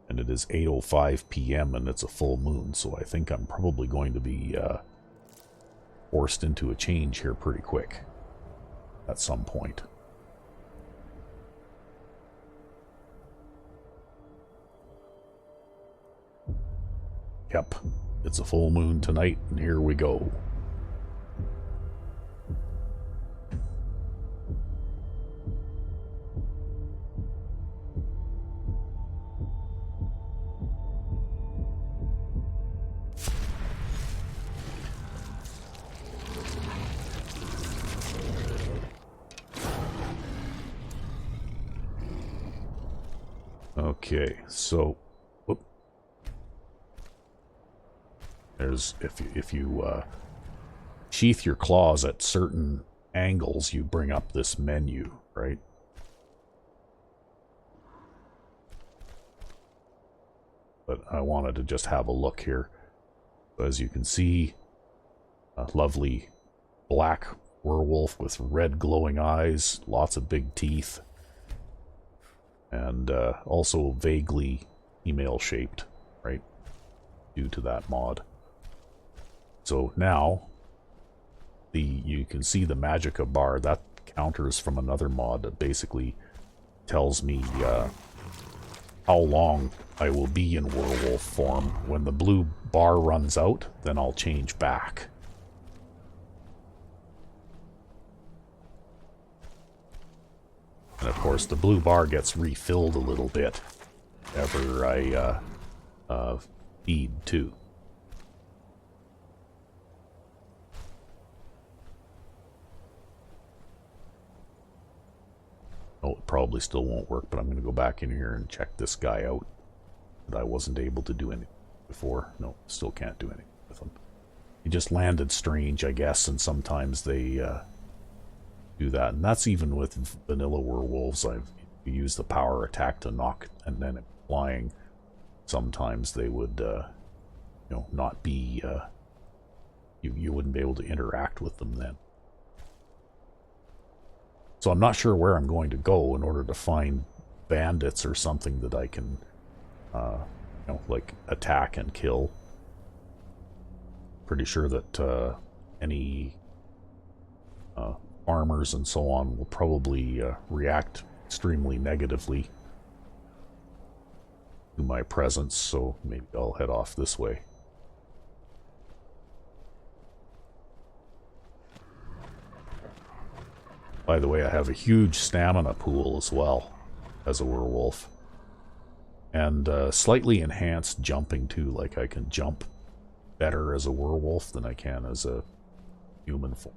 And it is 8:05 p.m. and it's a full moon, so I think I'm probably going to be forced into a change here pretty quick at some point. Yep. It's a full moon tonight, and here we go. Okay, so... There's, if you sheath your claws at certain angles, you bring up this menu, right? But I wanted to just have a look here. As you can see, a lovely black werewolf with red glowing eyes, lots of big teeth, and also vaguely female-shaped, right? Due to that mod. So now, you can see the magicka bar, that counters from another mod that basically tells me how long I will be in werewolf form. When the blue bar runs out, then I'll change back. And of course the blue bar gets refilled a little bit whenever I feed too. Oh, it probably still won't work, but I'm going to go back in here and check this guy out. That I wasn't able to do anything before. No, still can't do anything with him. He just landed strange, I guess, and sometimes they do that. And that's even with vanilla werewolves. I've used the power attack to knock and then flying. Sometimes they would, you know, not be, you wouldn't be able to interact with them then. So I'm not sure where I'm going to go in order to find bandits or something that I can, you know, like attack and kill. Pretty sure that any farmers and so on will probably react extremely negatively to my presence, so maybe I'll head off this way. By the way, I have a huge stamina pool as well. as a werewolf. And slightly enhanced jumping too, like I can jump better as a werewolf than I can as a human form.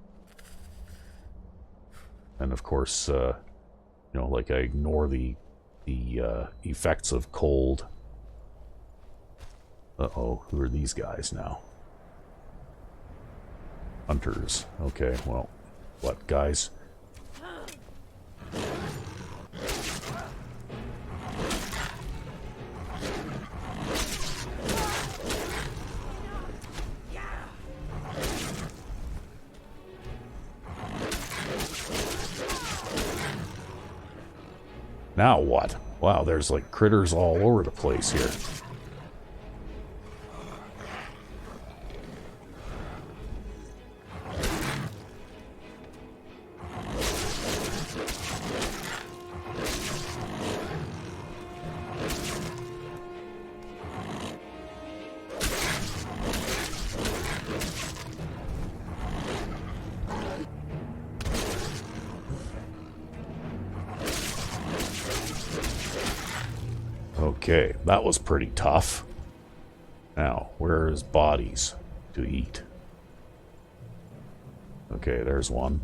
And of course, you know, like I ignore the effects of cold. Uh-oh, who are these guys now? Hunters. Okay, well, what, guys? Now what? Wow, there's like critters all over the place here. Okay, that was pretty tough. Now, where is bodies to eat? Okay, there's one.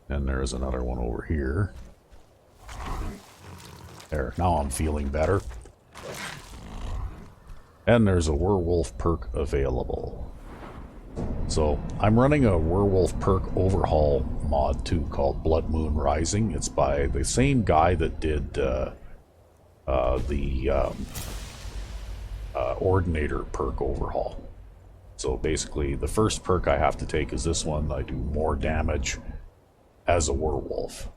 And there's another one over here. There, now I'm feeling better. And there's a werewolf perk available. So, I'm running a werewolf perk overhaul mod too called Blood Moon Rising. It's by the same guy that did the Ordinator perk overhaul. So basically, the first perk I have to take is this one. I do more damage as a werewolf.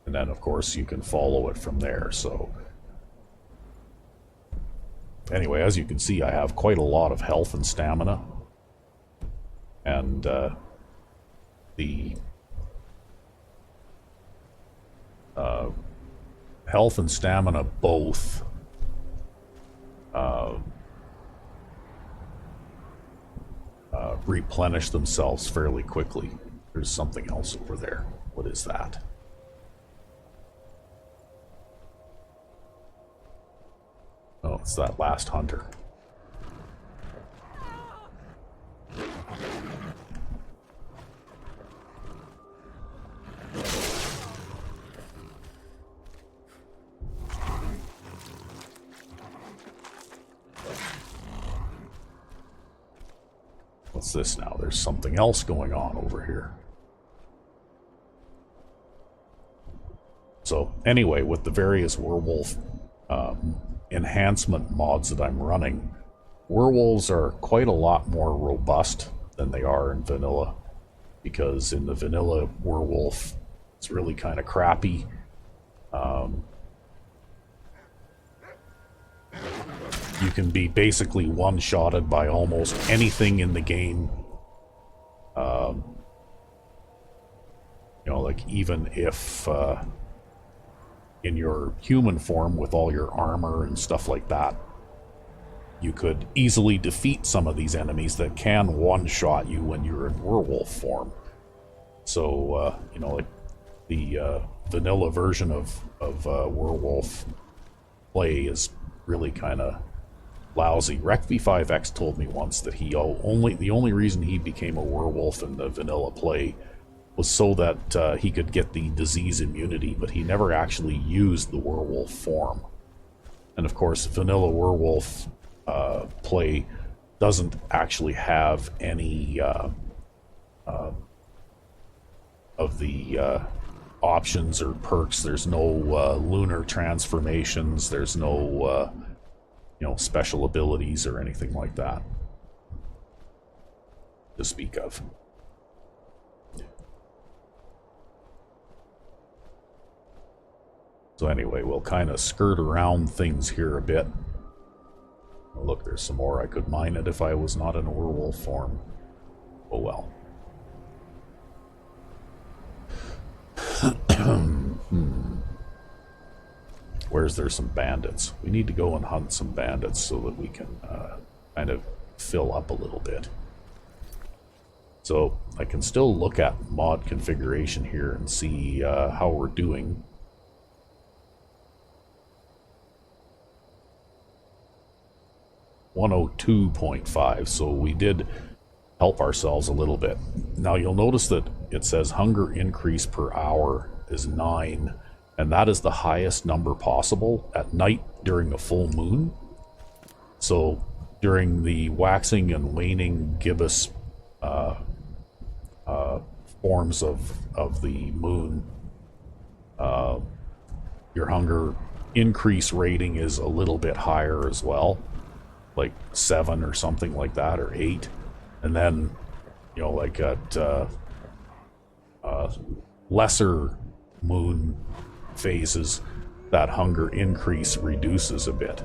And then, of course, you can follow it from there, so... Anyway, as you can see, I have quite a lot of health and stamina. And the health and stamina both replenish themselves fairly quickly. There's something else over there. What is that? Oh, it's that last hunter. What's this now? There's something else going on over here. So, anyway, with the various werewolf enhancement mods that I'm running, werewolves are quite a lot more robust than they are in vanilla, because in the vanilla werewolf it's really kind of crappy. You can be basically one-shotted by almost anything in the game. You know, like even if in your human form with all your armor and stuff like that, you could easily defeat some of these enemies that can one-shot you when you're in werewolf form. So, you know, like the vanilla version of werewolf play is really kind of lousy. RecV5X told me once that the only reason he became a werewolf in the vanilla play was so that he could get the disease immunity, but he never actually used the werewolf form. And of course, vanilla werewolf play doesn't actually have any of the options or perks. There's no lunar transformations. There's no you know, special abilities or anything like that to speak of. So anyway, we'll kind of skirt around things here a bit. Oh, look, there's some more. I could mine it if I was not in a werewolf form. Oh well. where's there some bandits? We need to go and hunt some bandits so that we can kind of fill up a little bit. So I can still look at mod configuration here and see how we're doing. .5, so we did help ourselves a little bit. Now you'll notice that it says hunger increase per hour is 9, and that is the highest number possible at night during a full moon. So during the waxing and waning gibbous forms of the moon, your hunger increase rating is a little bit higher as well, like 7 or something like that, or 8. And then, you know, like at lesser moon phases, that hunger increase reduces a bit.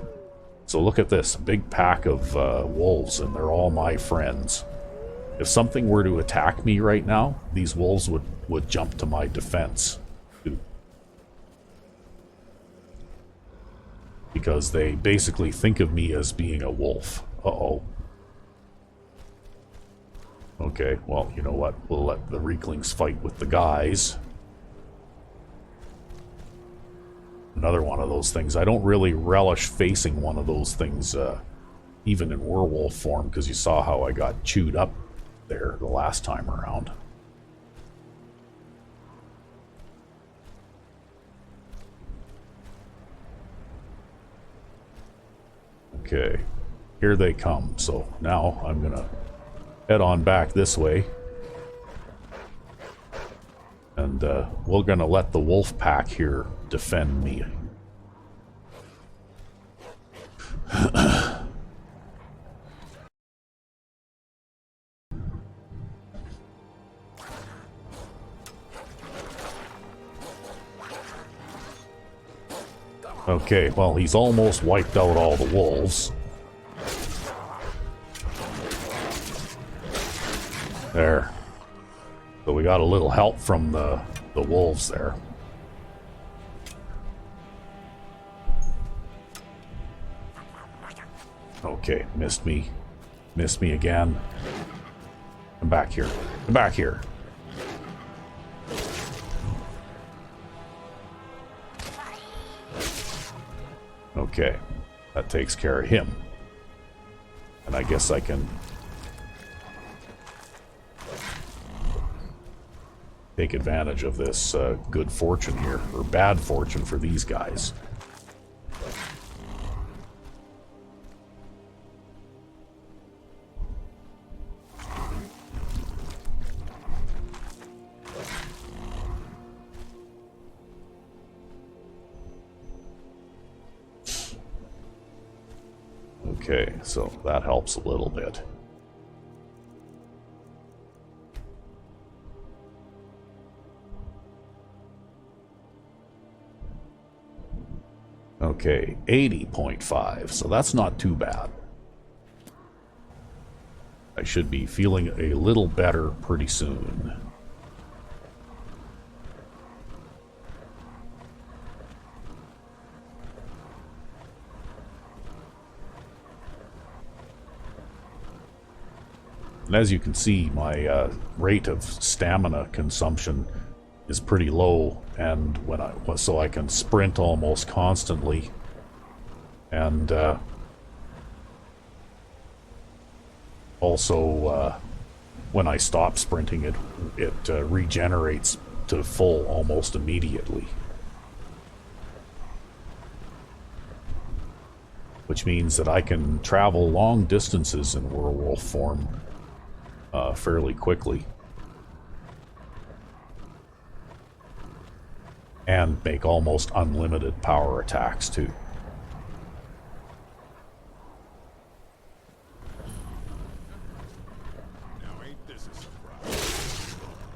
So look at this, a big pack of wolves, and they're all my friends. If something were to attack me right now, these wolves would jump to my defense, too. Because they basically think of me as being a wolf. Uh-oh. Okay, well, you know what? We'll let the Reeklings fight with the guys. Another one of those things. I don't really relish facing one of those things, even in werewolf form, because you saw how I got chewed up there the last time around. Okay, here they come. So now I'm gonna head on back this way, and we're gonna let the wolf pack here defend me. Okay, well, he's almost wiped out all the wolves. There. So we got a little help from the wolves there. Okay, missed me. Missed me again. Come back here. Come back here. Okay, that takes care of him. And I guess I can take advantage of this good fortune here, or bad fortune for these guys. Okay, so that helps a little bit. Okay, 80.5, so that's not too bad. I should be feeling a little better pretty soon. And as you can see, my rate of stamina consumption is pretty low, and so I can sprint almost constantly, and also when I stop sprinting, it regenerates to full almost immediately, which means that I can travel long distances in werewolf form fairly quickly. And make almost unlimited power attacks, too.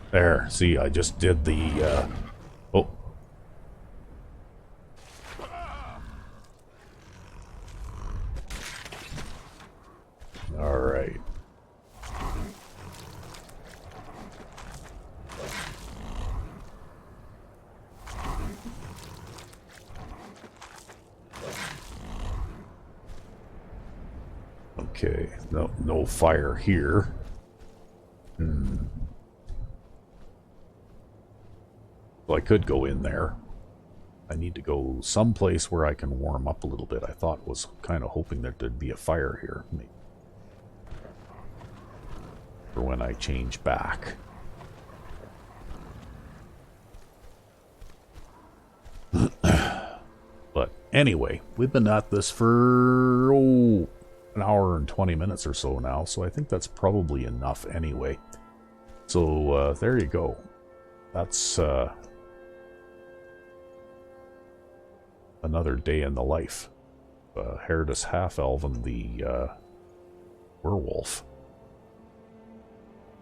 There, see, I just did the, oh. Alright. Okay, no fire here. Well, I could go in there. I need to go someplace where I can warm up a little bit. I was kind of hoping that there'd be a fire here. Maybe. For when I change back. But anyway, we've been at this for an hour and 20 minutes or so now, so I think that's probably enough anyway. So there you go. That's another day in the life. Herdis Halfelven, the werewolf.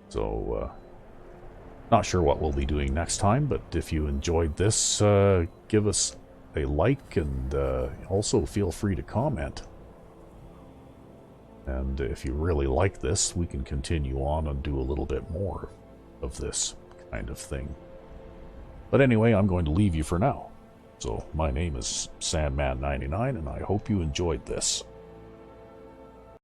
So, not sure what we'll be doing next time, but if you enjoyed this, give us a like, and also feel free to comment. And if you really like this, we can continue on and do a little bit more of this kind of thing. But anyway, I'm going to leave you for now. So, my name is Sandman99, and I hope you enjoyed this.